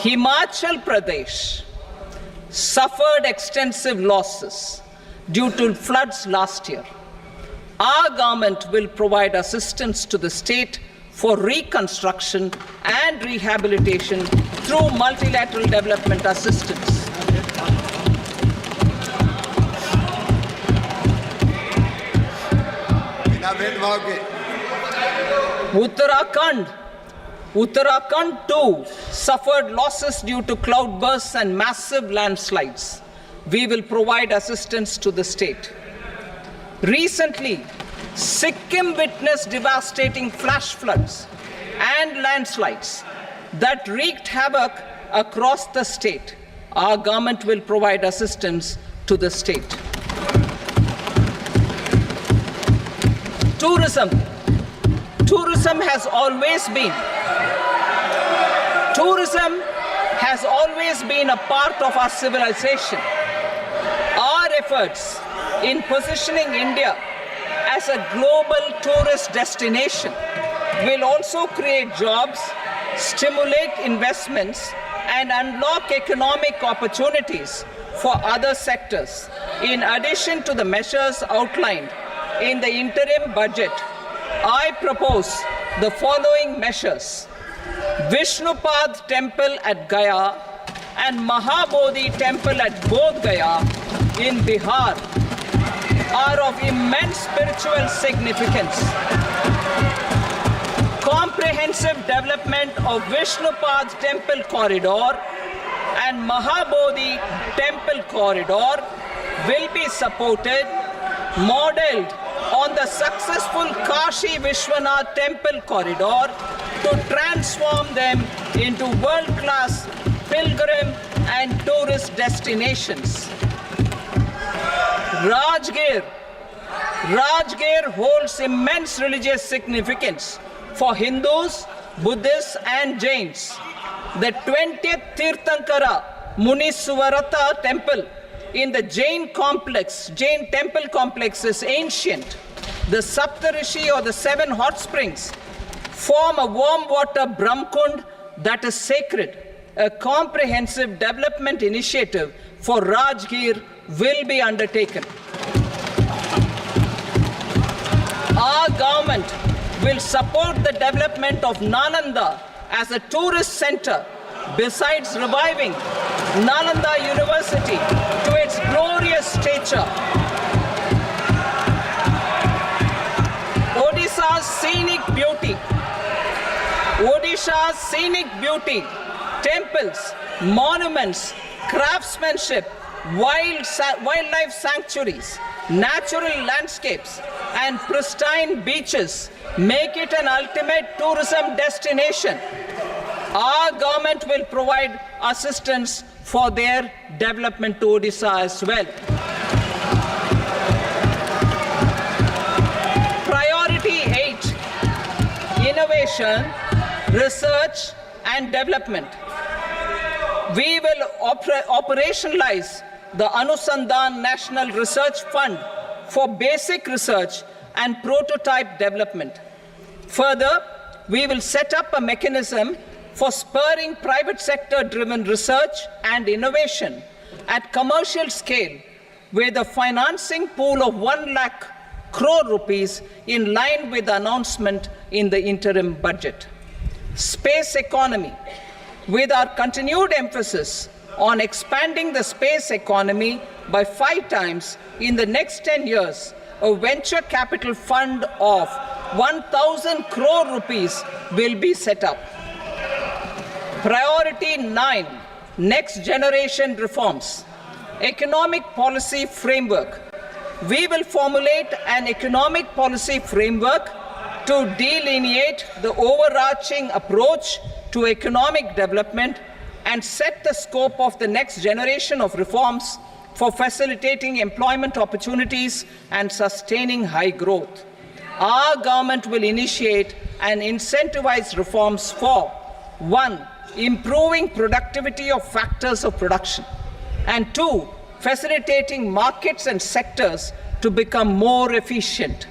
Himachal Pradesh suffered extensive losses due to floods last year. Our government will provide assistance to the state for reconstruction and rehabilitation through multilateral development assistance. भेदभाव के Uttarakhand too suffered losses due to cloudbursts and massive landslides. We will provide assistance to the state. Recently, Sikkim witnessed devastating flash floods and landslides that wreaked havoc across the state. Our government will provide assistance to the state. Tourism has always been a part of our civilization. Our efforts in positioning India as a global tourist destination will also create jobs, stimulate investments, and unlock economic opportunities for other sectors. In addition to the measures outlined in the interim budget, I propose the following measures. Vishnupad Temple at Gaya and Mahabodhi Temple at Bodh Gaya in Bihar are of immense spiritual significance. Comprehensive development of Vishnupad Temple Corridor and Mahabodhi Temple Corridor will be supported, modeled on the successful Kashi Vishwanath Temple Corridor to transform them into world-class pilgrim and tourist destinations. Rajgir holds immense religious significance for Hindus, Buddhists and Jains. The 20th Tirthankara Muniswarata temple in the Jain temple complex is ancient. The Saptarishi or the 7 hot springs form a warm water Brahmkund that is sacred. A comprehensive development initiative for Rajgir will be undertaken. Our government will support the development of Nalanda as a tourist center, besides reviving Nalanda University to its glorious stature. Odisha's scenic beauty, temples, monuments, craftsmanship, wildlife sanctuaries, natural landscapes, and pristine beaches make it an ultimate tourism destination. Our government will provide assistance for their development to Odisha as well. Priority 8, innovation, research and development. We will operationalize the Anusandhan National Research Fund for basic research and prototype development. Further, we will set up a mechanism for spurring private sector-driven research and innovation at commercial scale with a financing pool of 1 lakh crore rupees in line with the announcement in the interim budget. Space economy. With our continued emphasis on expanding the space economy by 5 times in the next 10 years, a venture capital fund of 1,000 crore rupees will be set up. Priority 9, next generation reforms. Economic policy framework. We will formulate an economic policy framework to delineate the overarching approach to economic development and set the scope of the next generation of reforms for facilitating employment opportunities and sustaining high growth. Our government will initiate and incentivize reforms for 1. Improving productivity of factors of production, and 2. Facilitating markets and sectors to become more efficient.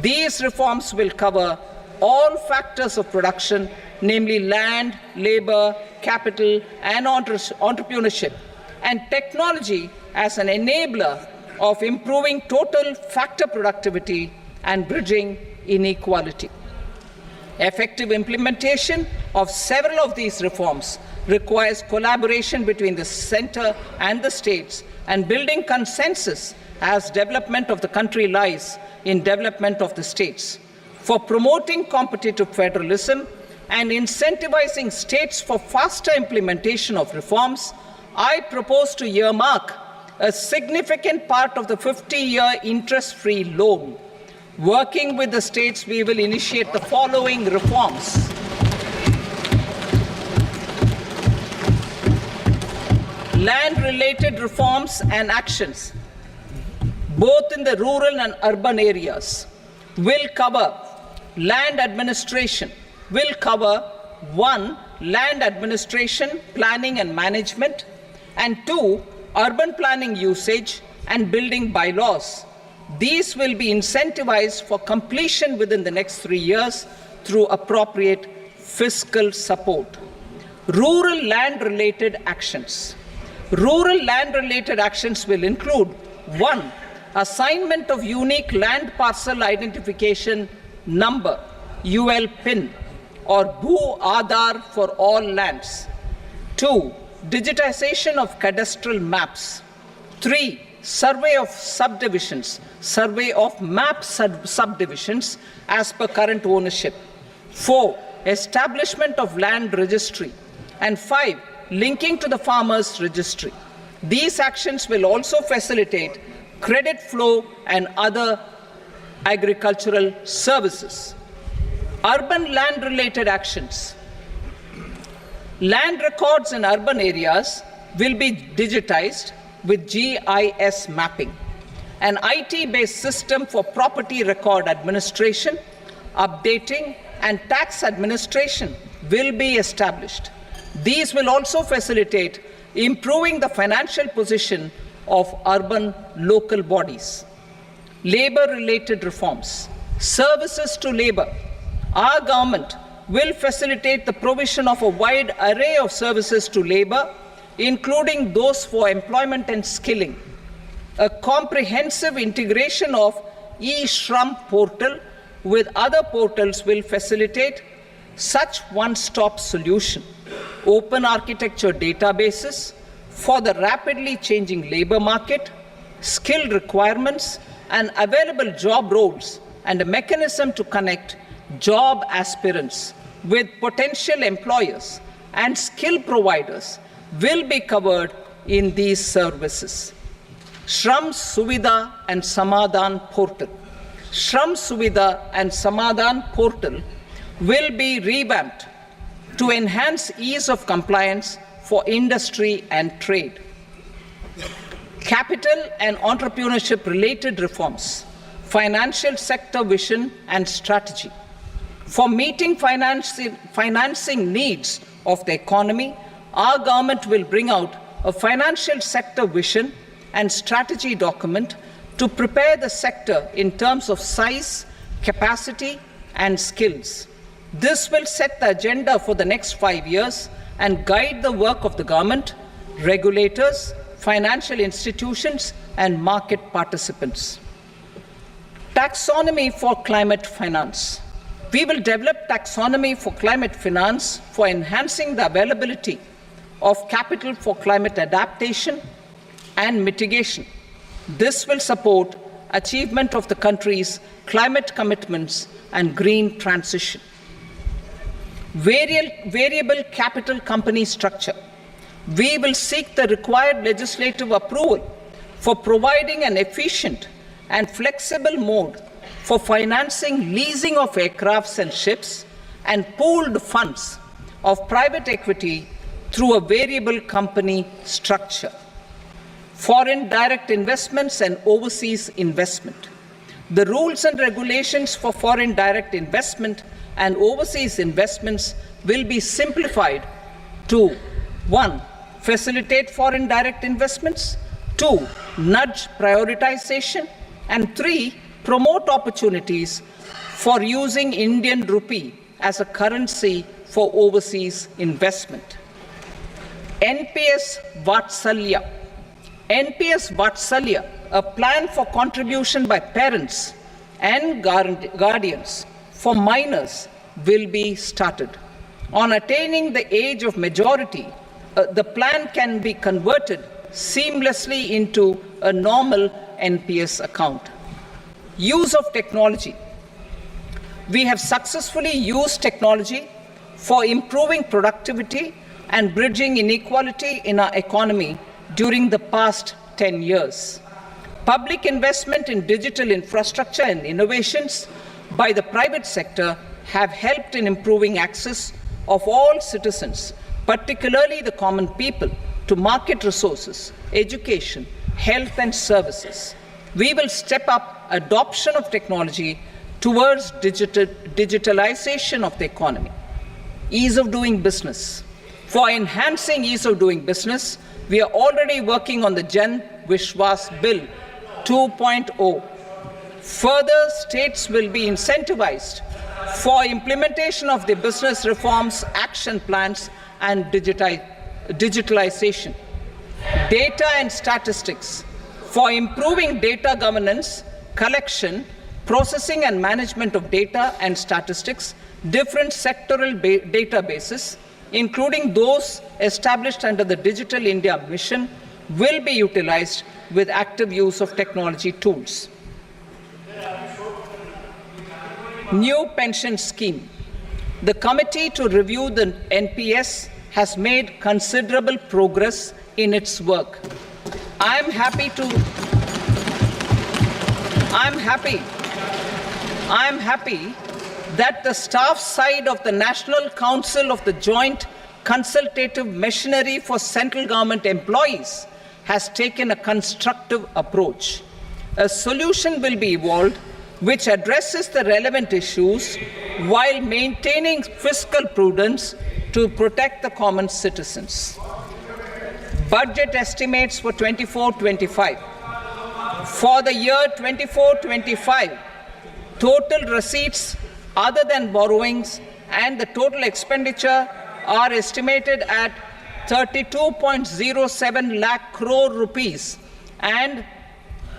These reforms will cover all factors of production, namely land, labor, capital, and entrepreneurship, and technology as an enabler of improving total factor productivity and bridging inequality. Effective implementation of several of these reforms requires collaboration between the center and the states and building consensus as development of the country lies in development of the states. For promoting competitive federalism and incentivizing states for faster implementation of reforms, I propose to earmark a significant part of the 50-year interest-free loan. Working with the states, we will initiate the following reforms. Land-related reforms and actions, both in the rural and urban areas, will cover land administration, will cover 1. Land administration, planning and management, and 2. Urban planning usage and building bylaws. These will be incentivized for completion within the next 3 years through appropriate fiscal support. Rural land-related actions. Rural land-related actions will include 1. Assignment of unique land parcel identification number, UL PIN, or Bhu Aadhaar for all lands. 2. Digitization of cadastral maps. 3. Survey of subdivisions, survey of map subdivisions as per current ownership. 4. Establishment of land registry. And 5. Linking to the farmers registry. These actions will also facilitate credit flow and other agricultural services. Urban land-related actions. Land records in urban areas will be digitized with GIS mapping. An IT-based system for property record administration, updating, and tax administration will be established. These will also facilitate improving the financial position of urban local bodies. Labor-related reforms. Services to labor. Our government will facilitate the provision of a wide array of services to labor, including those for employment and skilling. A comprehensive integration of eShram portal with other portals will facilitate such one-stop solution. Open architecture databases for the rapidly changing labor market, skill requirements, and available job roles, and a mechanism to connect job aspirants with potential employers and skill providers will be covered in these services. Shram Suvidha and Samadhan portal. Shram Suvidha and Samadhan portal will be revamped to enhance ease of compliance for industry and trade. Capital and entrepreneurship related reforms, financial sector vision and strategy. For meeting financing needs of the economy, our government will bring out a financial sector vision and strategy document to prepare the sector in terms of size, capacity, and skills. This will set the agenda for the next 5 years and guide the work of the government, regulators, financial institutions, and market participants. Taxonomy for climate finance. We will develop taxonomy for climate finance for enhancing the availability of capital for climate adaptation and mitigation. This will support achievement of the country's climate commitments and green transition. Variable capital company structure. We will seek the required legislative approval for providing an efficient and flexible mode for financing leasing of aircrafts and ships and pooled funds of private equity through a variable company structure. Foreign direct investments and overseas investment. The rules and regulations for foreign direct investment and overseas investments will be simplified to 1. Facilitate foreign direct investments, 2. Nudge prioritization, and 3. Promote opportunities for using Indian rupee as a currency for overseas investment. NPS Vatsalya. NPS Vatsalya, a plan for contribution by parents and guardians for minors, will be started. On attaining the age of majority, the plan can be converted seamlessly into a normal NPS account. Use of technology. We have successfully used technology for improving productivity and bridging inequality in our economy during the past 10 years. Public investment in digital infrastructure and innovations by the private sector have helped in improving access of all citizens, particularly the common people, to market resources, education, health and services. We will step up adoption of technology towards digitalization of the economy. Ease of doing business. For enhancing ease of doing business, we are already working on the Jan Vishwas Bill 2.0. Further, states will be incentivized for implementation of the business reforms, action plans, and digitalization. Data and statistics. For improving data governance, collection, processing and management of data and statistics, different sectoral databases, including those established under the Digital India Mission, will be utilized with active use of technology tools. New pension scheme. The committee to review the NPS has made considerable progress in its work. I am happy that the staff side of the National Council of the Joint Consultative Machinery for Central Government Employees has taken a constructive approach. A solution will be evolved which addresses the relevant issues while maintaining fiscal prudence to protect the common citizens. Budget estimates for 24-25. For the year 24-25, total receipts other than borrowings and the total expenditure are estimated at 32.07 lakh crore rupees and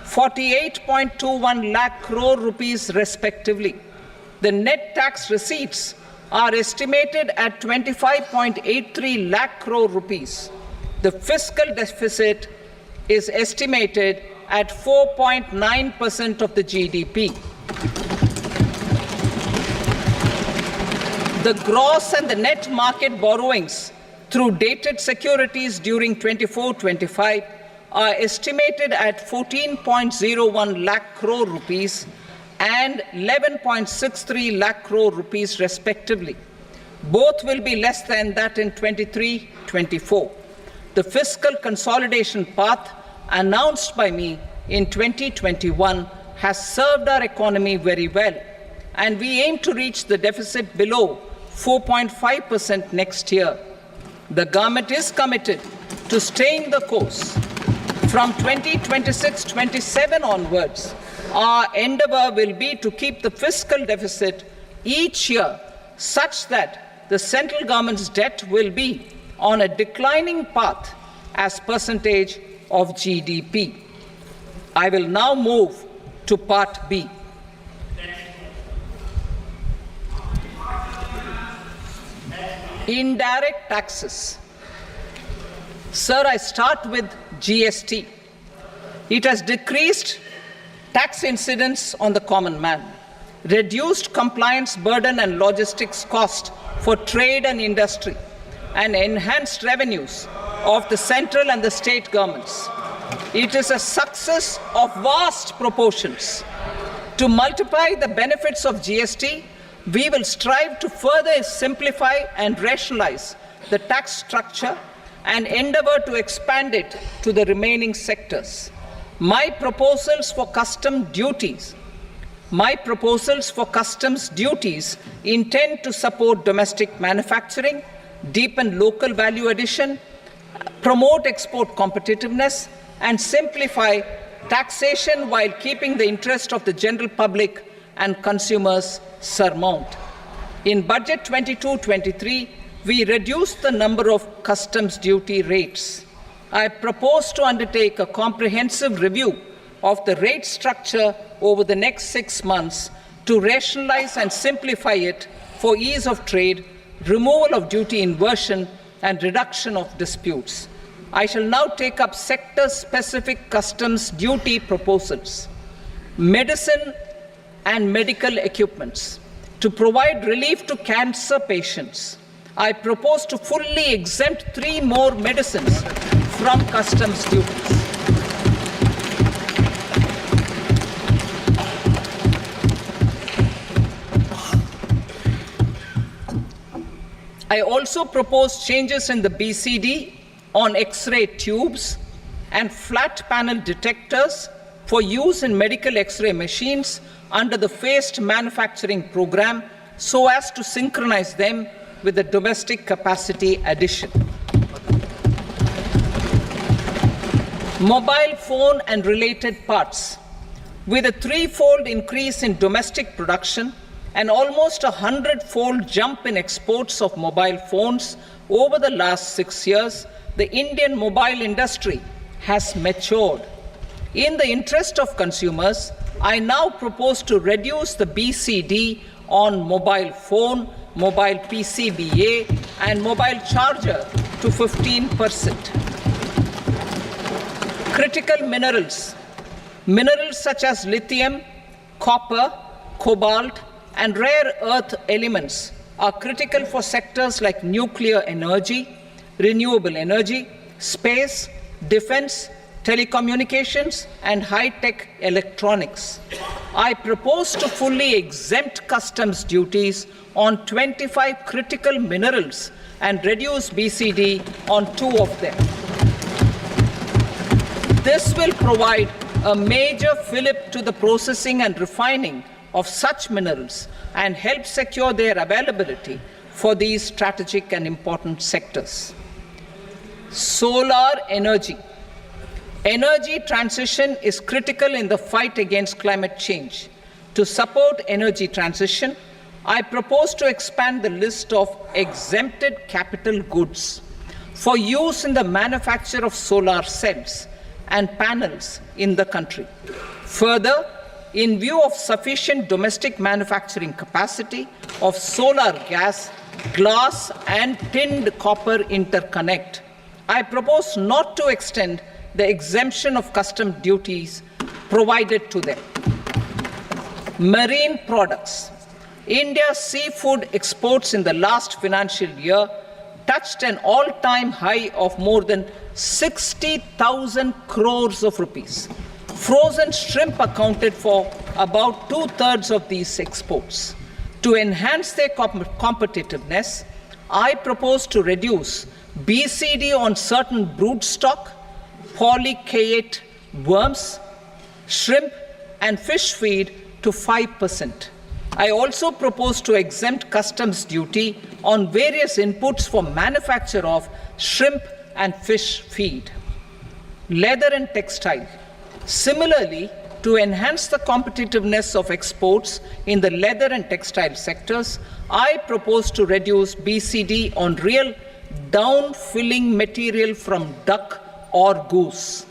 48.21 lakh crore rupees respectively. The net tax receipts are estimated at 25.83 lakh crore rupees. The fiscal deficit is estimated at 4.9% of the GDP. The gross and the net market borrowings through dated securities during 24-25 are estimated at 14.01 lakh crore rupees and 11.63 lakh crore rupees respectively. Both will be less than that in 23-24. The fiscal consolidation path announced by me in 2021 has served our economy very well, and we aim to reach the deficit below 4.5% next year. The government is committed to staying the course. From 2026-27 onwards, our endeavor will be to keep the fiscal deficit each year such that the central government's debt will be on a declining path as percentage of GDP. I will now move to Part B. Indirect taxes. Sir, I start with GST. It has decreased tax incidence on the common man, reduced compliance burden and logistics cost for trade and industry, and enhanced revenues of the central and the state governments. It is a success of vast proportions. To multiply the benefits of GST, we will strive to further simplify and rationalize the tax structure and endeavor to expand it to the remaining sectors. My proposals for customs duties intend to support domestic manufacturing, deepen local value addition, promote export competitiveness, and simplify taxation while keeping the interest of the general public and consumers surmount. In Budget 22-23, we reduced the number of customs duty rates. I propose to undertake a comprehensive review of the rate structure over the next 6 months to rationalize and simplify it for ease of trade, removal of duty inversion, and reduction of disputes. I shall now take up sector-specific customs duty proposals. Medicine and medical equipments. To provide relief to cancer patients, I propose to fully exempt 3 more medicines from customs duties. I also propose changes in the BCD on X-ray tubes and flat panel detectors for use in medical X-ray machines under the phased manufacturing program so as to synchronize them with the domestic capacity addition. Mobile phone and related parts. With a 3-fold increase in domestic production and almost a 100-fold jump in exports of mobile phones over the last 6 years, the Indian mobile industry has matured. In the interest of consumers, I now propose to reduce the BCD on mobile phone, mobile PCBA, and mobile charger to 15%. Critical minerals. Minerals such as lithium, copper, cobalt, and rare earth elements are critical for sectors like nuclear energy, renewable energy, space, defense, telecommunications, and high-tech electronics. I propose to fully exempt customs duties on 25 critical minerals and reduce BCD on 2 of them. This will provide a major fillip to the processing and refining of such minerals and help secure their availability for these strategic and important sectors. Solar energy. Energy transition is critical in the fight against climate change. To support energy transition, I propose to expand the list of exempted capital goods for use in the manufacture of solar cells and panels in the country. Further, in view of sufficient domestic manufacturing capacity of solar gas, glass, and tinned copper interconnect, I propose not to extend the exemption of custom duties provided to them. Marine products. India's seafood exports in the last financial year touched an all-time high of more than 60,000 crores of rupees. Frozen shrimp accounted for about 2/3 of these exports. To enhance their competitiveness, I propose to reduce BCD on certain broodstock, polychaete worms, shrimp, and fish feed to 5%. I also propose to exempt customs duty on various inputs for manufacture of shrimp and fish feed. Leather and textile. Similarly, to enhance the competitiveness of exports in the leather and textile sectors, I propose to reduce BCD on real down-filling material from duck or goose.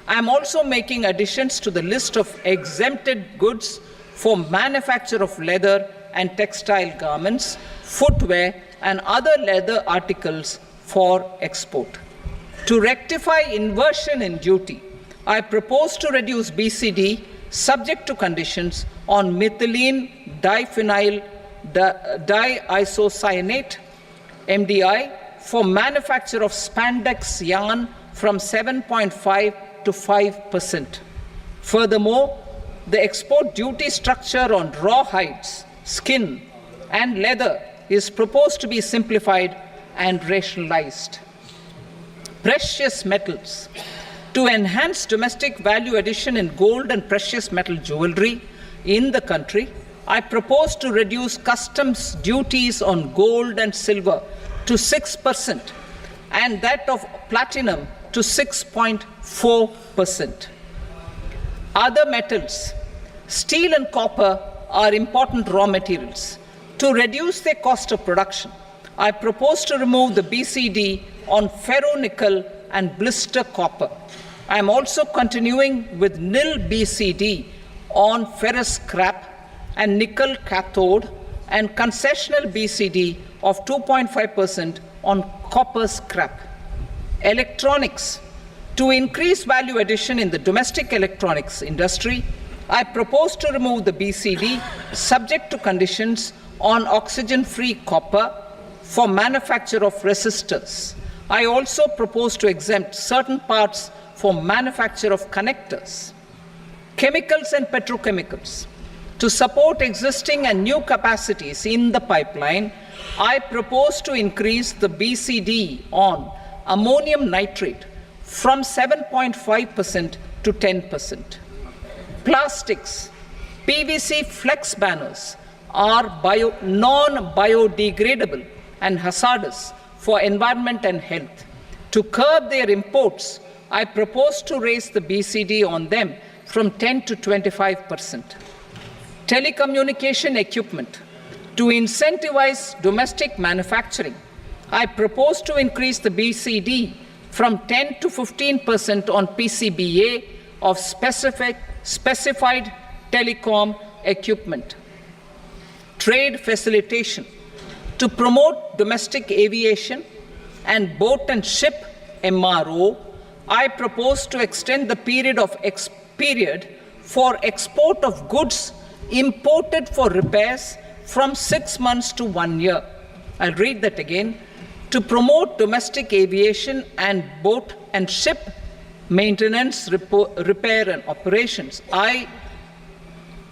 I am also making additions to the list of exempted goods for manufacture of leather and textile garments, footwear, and other leather articles for export. To rectify inversion in duty, I propose to reduce BCD subject to conditions on methylene diphenyl diisocyanate, MDI, for manufacture of spandex yarn from 7.5 to 5%. Furthermore, the export duty structure on raw hides, skin, and leather is proposed to be simplified and rationalized. Precious metals. To enhance domestic value addition in gold and precious metal jewelry in the country, I propose to reduce customs duties on gold and silver to 6% and that of platinum to 6.4%. Other metals. Steel and copper are important raw materials. To reduce their cost of production, I propose to remove the BCD on ferronickel and blister copper. I am also continuing with nil BCD on ferrous scrap and nickel cathode and concessional BCD of 2.5% on copper scrap. Electronics. To increase value addition in the domestic electronics industry, I propose to remove the BCD subject to conditions on oxygen-free copper for manufacture of resistors. I also propose to exempt certain parts for manufacture of connectors. Chemicals and petrochemicals. To support existing and new capacities in the pipeline, I propose to increase the BCD on ammonium nitrate from 7.5% to 10%. Plastics. PVC flex banners are non-biodegradable and hazardous for environment and health. To curb their imports, I propose to raise the BCD on them from 10 to 25%. Telecommunication equipment. To incentivize domestic manufacturing, I propose to increase the BCD from 10 to 15% on PCBA of specified telecom equipment. Trade facilitation. To promote domestic aviation and boat and ship MRO, I propose to extend the period for export of goods imported for repairs from 6 months to 1 year. I'll read that again. To promote domestic aviation and boat and ship maintenance, repair and operations, I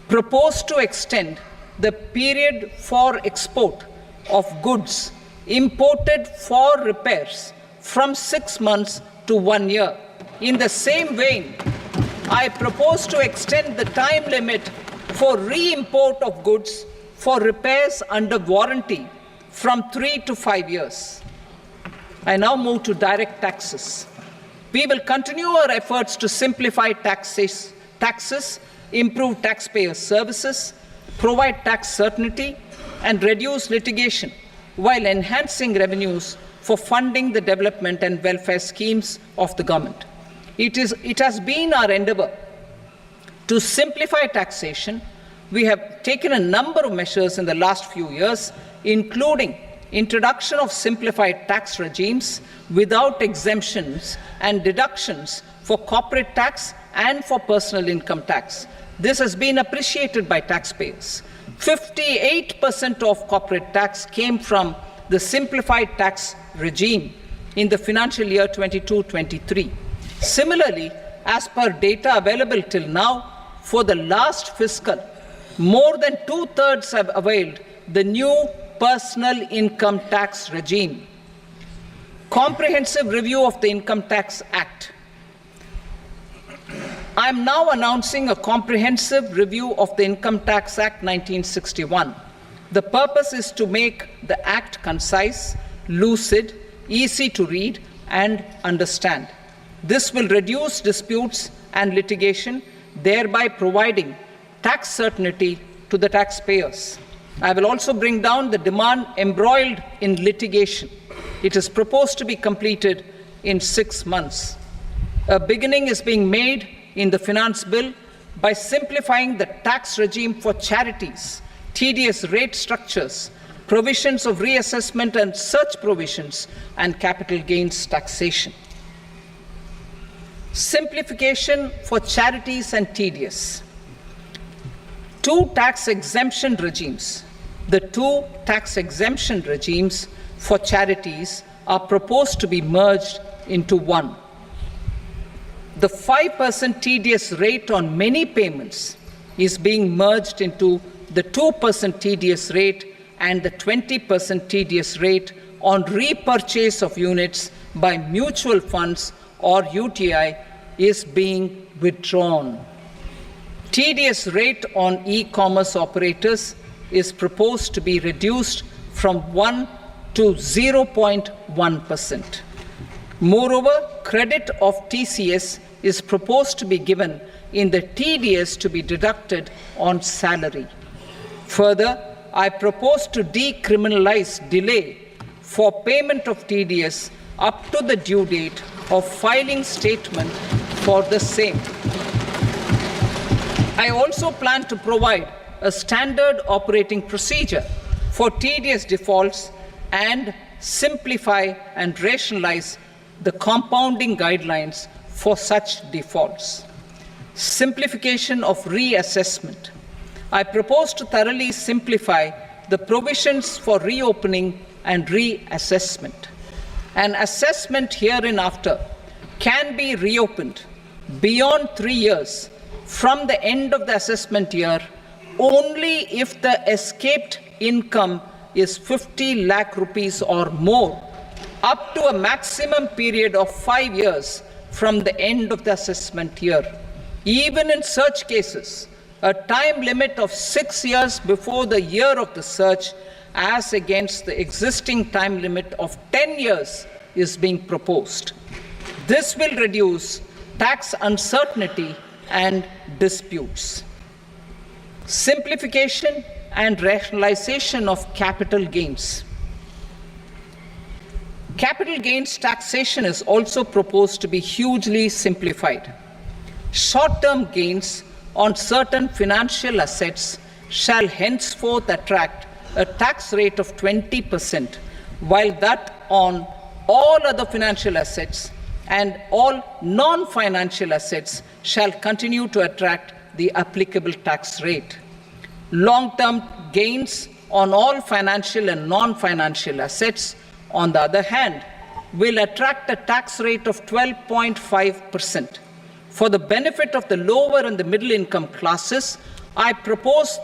propose to extend the period for export of goods imported for repairs from 6 months to 1 year. In the same vein, I propose to extend the time limit for re-import of goods for repairs under warranty from 3 to 5 years. I now move to direct taxes. We will continue our efforts to simplify taxes, improve taxpayer services, provide tax certainty, and reduce litigation while enhancing revenues for funding the development and welfare schemes of the government. It has been our endeavor to simplify taxation. We have taken a number of measures in the last few years, including introduction of simplified tax regimes without exemptions and deductions for corporate tax and for personal income tax. This has been appreciated by taxpayers. 58% of corporate tax came from the simplified tax regime in the financial year 22-23. Similarly, as per data available till now, for the last fiscal, more than 2/3 have availed the new personal income tax regime. Comprehensive review of the Income Tax Act. I am now announcing a comprehensive review of the Income Tax Act 1961. The purpose is to make the Act concise, lucid, easy to read and understand. This will reduce disputes and litigation, thereby providing tax certainty to the taxpayers. I will also bring down the demand embroiled in litigation. It is proposed to be completed in 6 months. A beginning is being made in the Finance Bill by simplifying the tax regime for charities, tedious rate structures, provisions of reassessment and such provisions, and capital gains taxation. Simplification for charities and tedious. The two tax exemption regimes for charities are proposed to be merged into one. The 5% tedious rate on many payments is being merged into the 2% tedious rate, and the 20% tedious rate on repurchase of units by mutual funds or UTI is being withdrawn. Tedious rate on e-commerce operators is proposed to be reduced from 1 to 0.1%. Moreover, credit of TCS is proposed to be given in the TDS to be deducted on salary. Further, I propose to decriminalize delay for payment of TDS up to the due date of filing statement for the same. I also plan to provide a standard operating procedure for TDS defaults and simplify and rationalize the compounding guidelines for such defaults. Simplification of reassessment. I propose to thoroughly simplify the provisions for reopening and reassessment. An assessment hereinafter can be reopened beyond 3 years from the end of the assessment year only if the escaped income is 50 lakh rupees or more, up to a maximum period of 5 years from the end of the assessment year. Even in such cases, a time limit of 6 years before the year of the search, as against the existing time limit of 10 years, is being proposed. This will reduce tax uncertainty and disputes. Simplification and rationalization of capital gains. Capital gains taxation is also proposed to be hugely simplified. Short-term gains on certain financial assets shall henceforth attract a tax rate of 20%, while that on all other financial assets and all non-financial assets shall continue to attract the applicable tax rate. Long-term gains on all financial and non-financial assets, on the other hand, will attract a tax rate of 12.5%. For the benefit of the lower and the middle income classes, I propose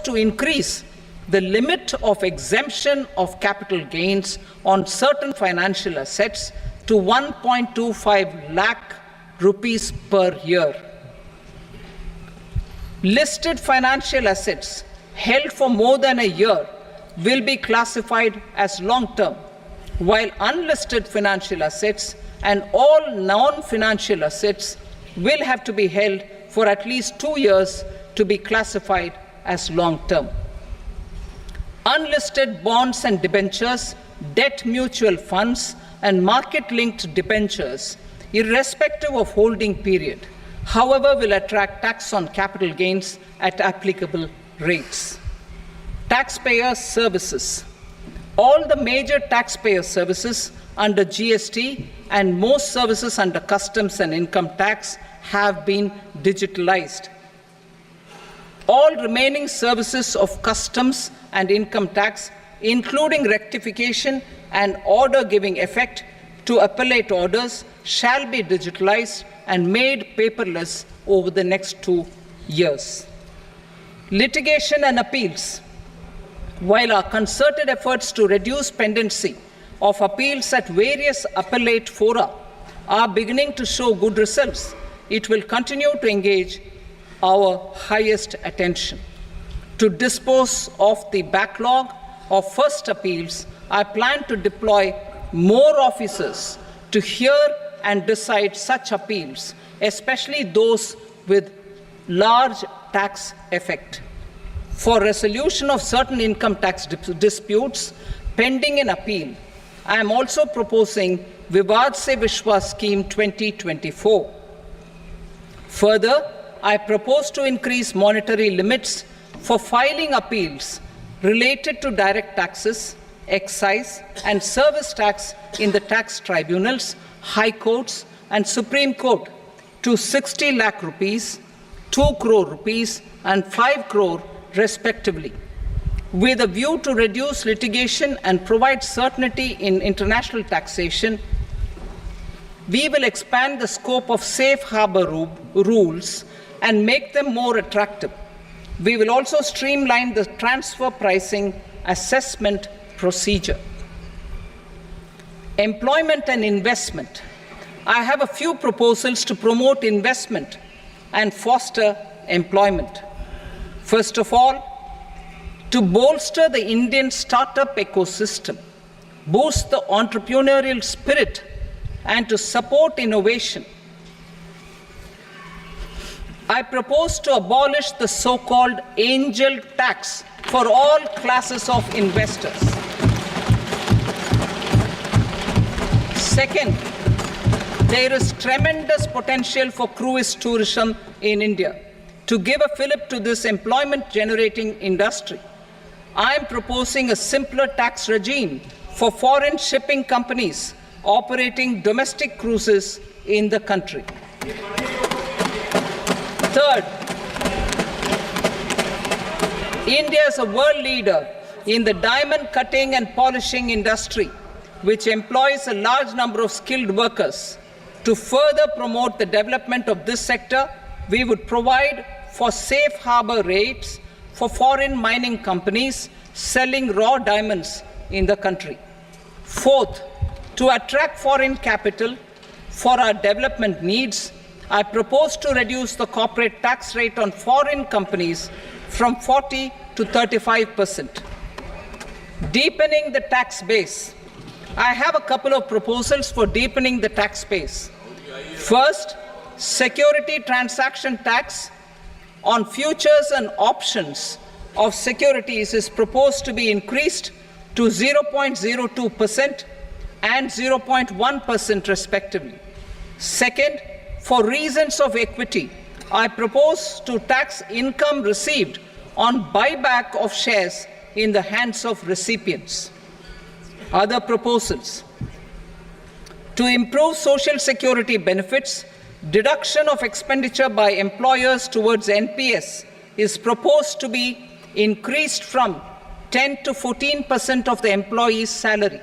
to increase the limit of exemption of capital gains on certain financial assets to 1.25 lakh rupees per year. Listed financial assets held for more than a year will be classified as long-term, while unlisted financial assets and all non-financial assets will have to be held for at least 2 years to be classified as long-term. Unlisted bonds and debentures, debt mutual funds, and market-linked debentures, irrespective of holding period, however, will attract tax on capital gains at applicable rates. Taxpayer services. All the major taxpayer services under GST and most services under customs and income tax have been digitalized. All remaining services of customs and income tax, including rectification and order giving effect to appellate orders, shall be digitalized and made paperless over the next 2 years. Litigation and appeals. While our concerted efforts to reduce pendency of appeals at various appellate fora are beginning to show good results, it will continue to engage our highest attention. To dispose of the backlog of first appeals, I plan to deploy more officers to hear and decide such appeals, especially those with large tax effect. For resolution of certain income tax disputes pending an appeal, I am also proposing Vivad Se Vishwas Scheme 2024. Further, I propose to increase monetary limits for filing appeals related to direct taxes, excise, and service tax in the tax tribunals, high courts, and Supreme Court to 60 lakh rupees, 2 crore rupees, and 5 crore respectively, with a view to reduce litigation and provide certainty in international taxation. We will expand the scope of safe harbor rules and make them more attractive. We will also streamline the transfer pricing assessment procedure. Employment and investment. I have a few proposals to promote investment and foster employment. First of all, to bolster the Indian startup ecosystem, boost the entrepreneurial spirit, and to support innovation, I propose to abolish the so-called angel tax for all classes of investors. Second, there is tremendous potential for cruise tourism in India. To give a fillip to this employment-generating industry, I am proposing a simpler tax regime for foreign shipping companies operating domestic cruises in the country. Third, India is a world leader in the diamond cutting and polishing industry, which employs a large number of skilled workers. To further promote the development of this sector, we would provide for safe harbor rates for foreign mining companies selling raw diamonds in the country. Fourth, to attract foreign capital for our development needs, I propose to reduce the corporate tax rate on foreign companies from 40 to 35%. Deepening the tax base. I have a couple of proposals for deepening the tax base. First, security transaction tax on futures and options of securities is proposed to be increased to 0.02% and 0.1% respectively. Second, for reasons of equity, I propose to tax income received on buyback of shares in the hands of recipients. Other proposals: to improve social security benefits, deduction of expenditure by employers towards NPS is proposed to be increased from 10 to 14% of the employee's salary.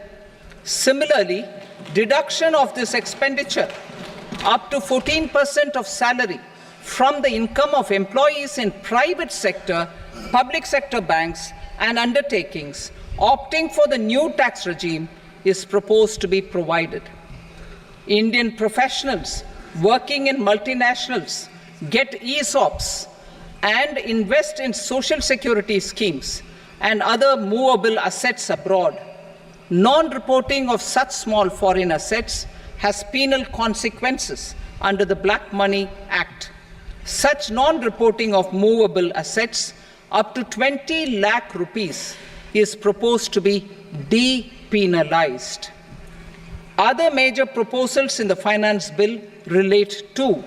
Similarly, deduction of this expenditure up to 14% of salary from the income of employees in private sector, public sector banks and undertakings opting for the new tax regime is proposed to be provided. Indian professionals working in multinationals get ESOPs and invest in social security schemes and other movable assets abroad. Non-reporting of such small foreign assets has penal consequences under the Black Money Act. Such non-reporting of movable assets up to 20 lakh rupees is proposed to be depenalized. Other major proposals in the finance bill relate to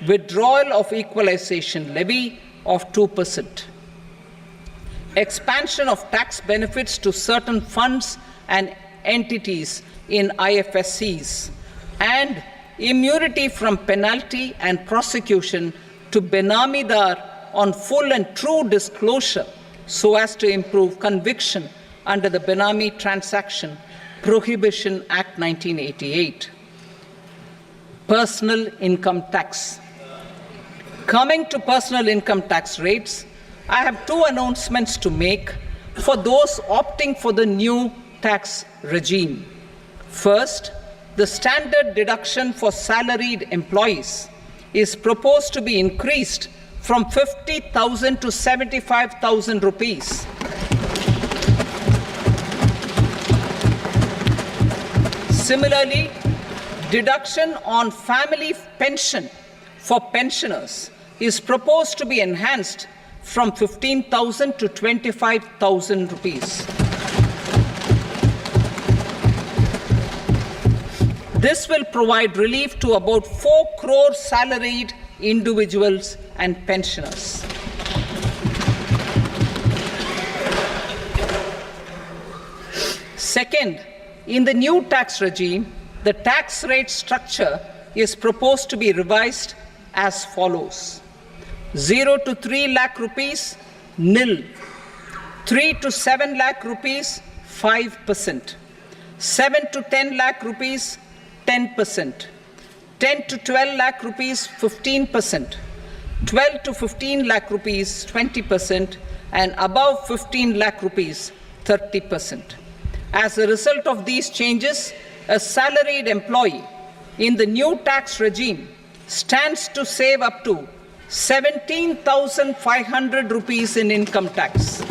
withdrawal of equalization levy of 2%, expansion of tax benefits to certain funds and entities in IFSCs, and immunity from penalty and prosecution to Benamidar on full and true disclosure so as to improve conviction under the Benami Transaction Prohibition Act 1988. Personal income tax. Coming to personal income tax rates, I have two announcements to make for those opting for the new tax regime. First, the standard deduction for salaried employees is proposed to be increased from 50,000 to 75,000 rupees. Similarly, deduction on family pension for pensioners is proposed to be enhanced from 15,000 to 25,000 rupees. This will provide relief to about 4 crore salaried individuals and pensioners. Second, in the new tax regime, the tax rate structure is proposed to be revised as follows: 0 to 3 lakh rupees, nil; 3 to 7 lakh rupees, 5%; 7 to 10 lakh rupees, 10%; 10 to 12 lakh rupees, 15%; 12 to 15 lakh rupees, 20%; and above 15 lakh rupees, 30%. As a result of these changes, a salaried employee in the new tax regime stands to save up to 17,500 rupees in income tax.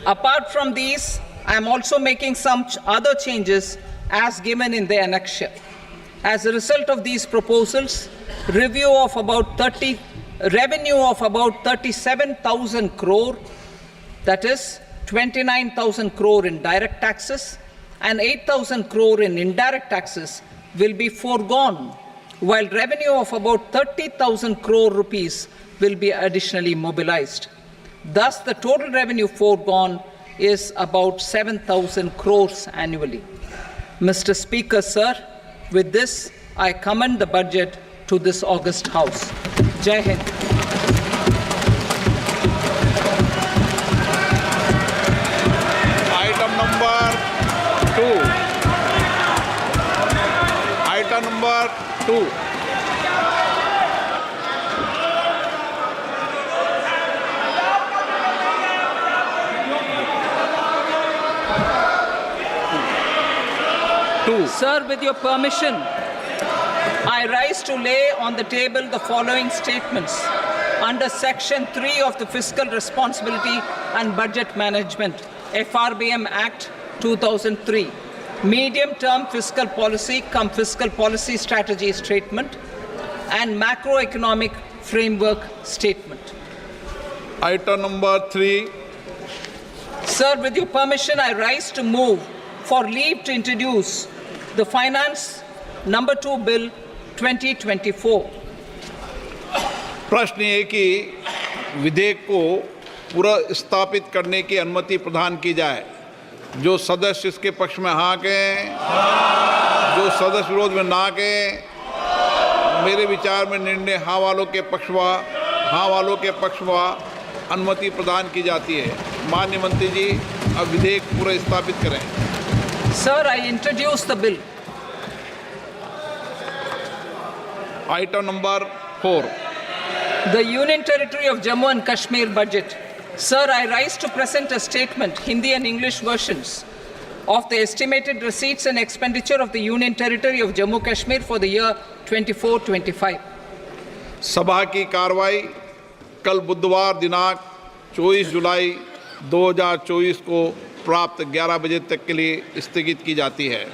Apart from these, I am also making some other changes as given in the annexure. As a result of these proposals, revenue of about 37,000 crore, that is 29,000 crore in direct taxes and 8,000 crore in indirect taxes, will be foregone, while revenue of about 30,000 crore rupees will be additionally mobilized. Thus, the total revenue foregone is about 7,000 crores annually. Mr. Speaker, sir, with this, I commend the budget to this august House. Jai Hind. Item number 2. Item number 2. Sir, with your permission, I rise to lay on the table the following statements under Section 3 of the Fiscal Responsibility and Budget Management, FRBM Act 2003, Medium-Term Fiscal Policy cum Fiscal Policy Strategy Statement and Macroeconomic Framework Statement. Item number 3. Sir, with your permission, I rise to move for leave to introduce the Finance Number 2 Bill 2024. प्रश्न ये कि विधेयक को पुनर्स्थापित करने की अनुमति प्रदान की जाए। जो सदस्य इसके पक्ष में हाँ कहें, जो सदस्य विरोध में ना कहें। मेरे विचार में निर्णय हाँ वालों के पक्ष में अनुमति प्रदान की जाती है। माननीय मंत्री जी, अब विधेयक पुनर्स्थापित करें। Sir, I introduce the bill. Item number 4. The Union Territory of Jammu and Kashmir budget. Sir, I rise to present a statement, Hindi and English versions, of the estimated receipts and expenditure of the Union Territory of Jammu Kashmir for the year 24-25. सभा की कार्रवाई कल बुधवार दिनांक 24 जुलाई 2024 को प्राप्त 11 बजे तक के लिए स्थगित की जाती है।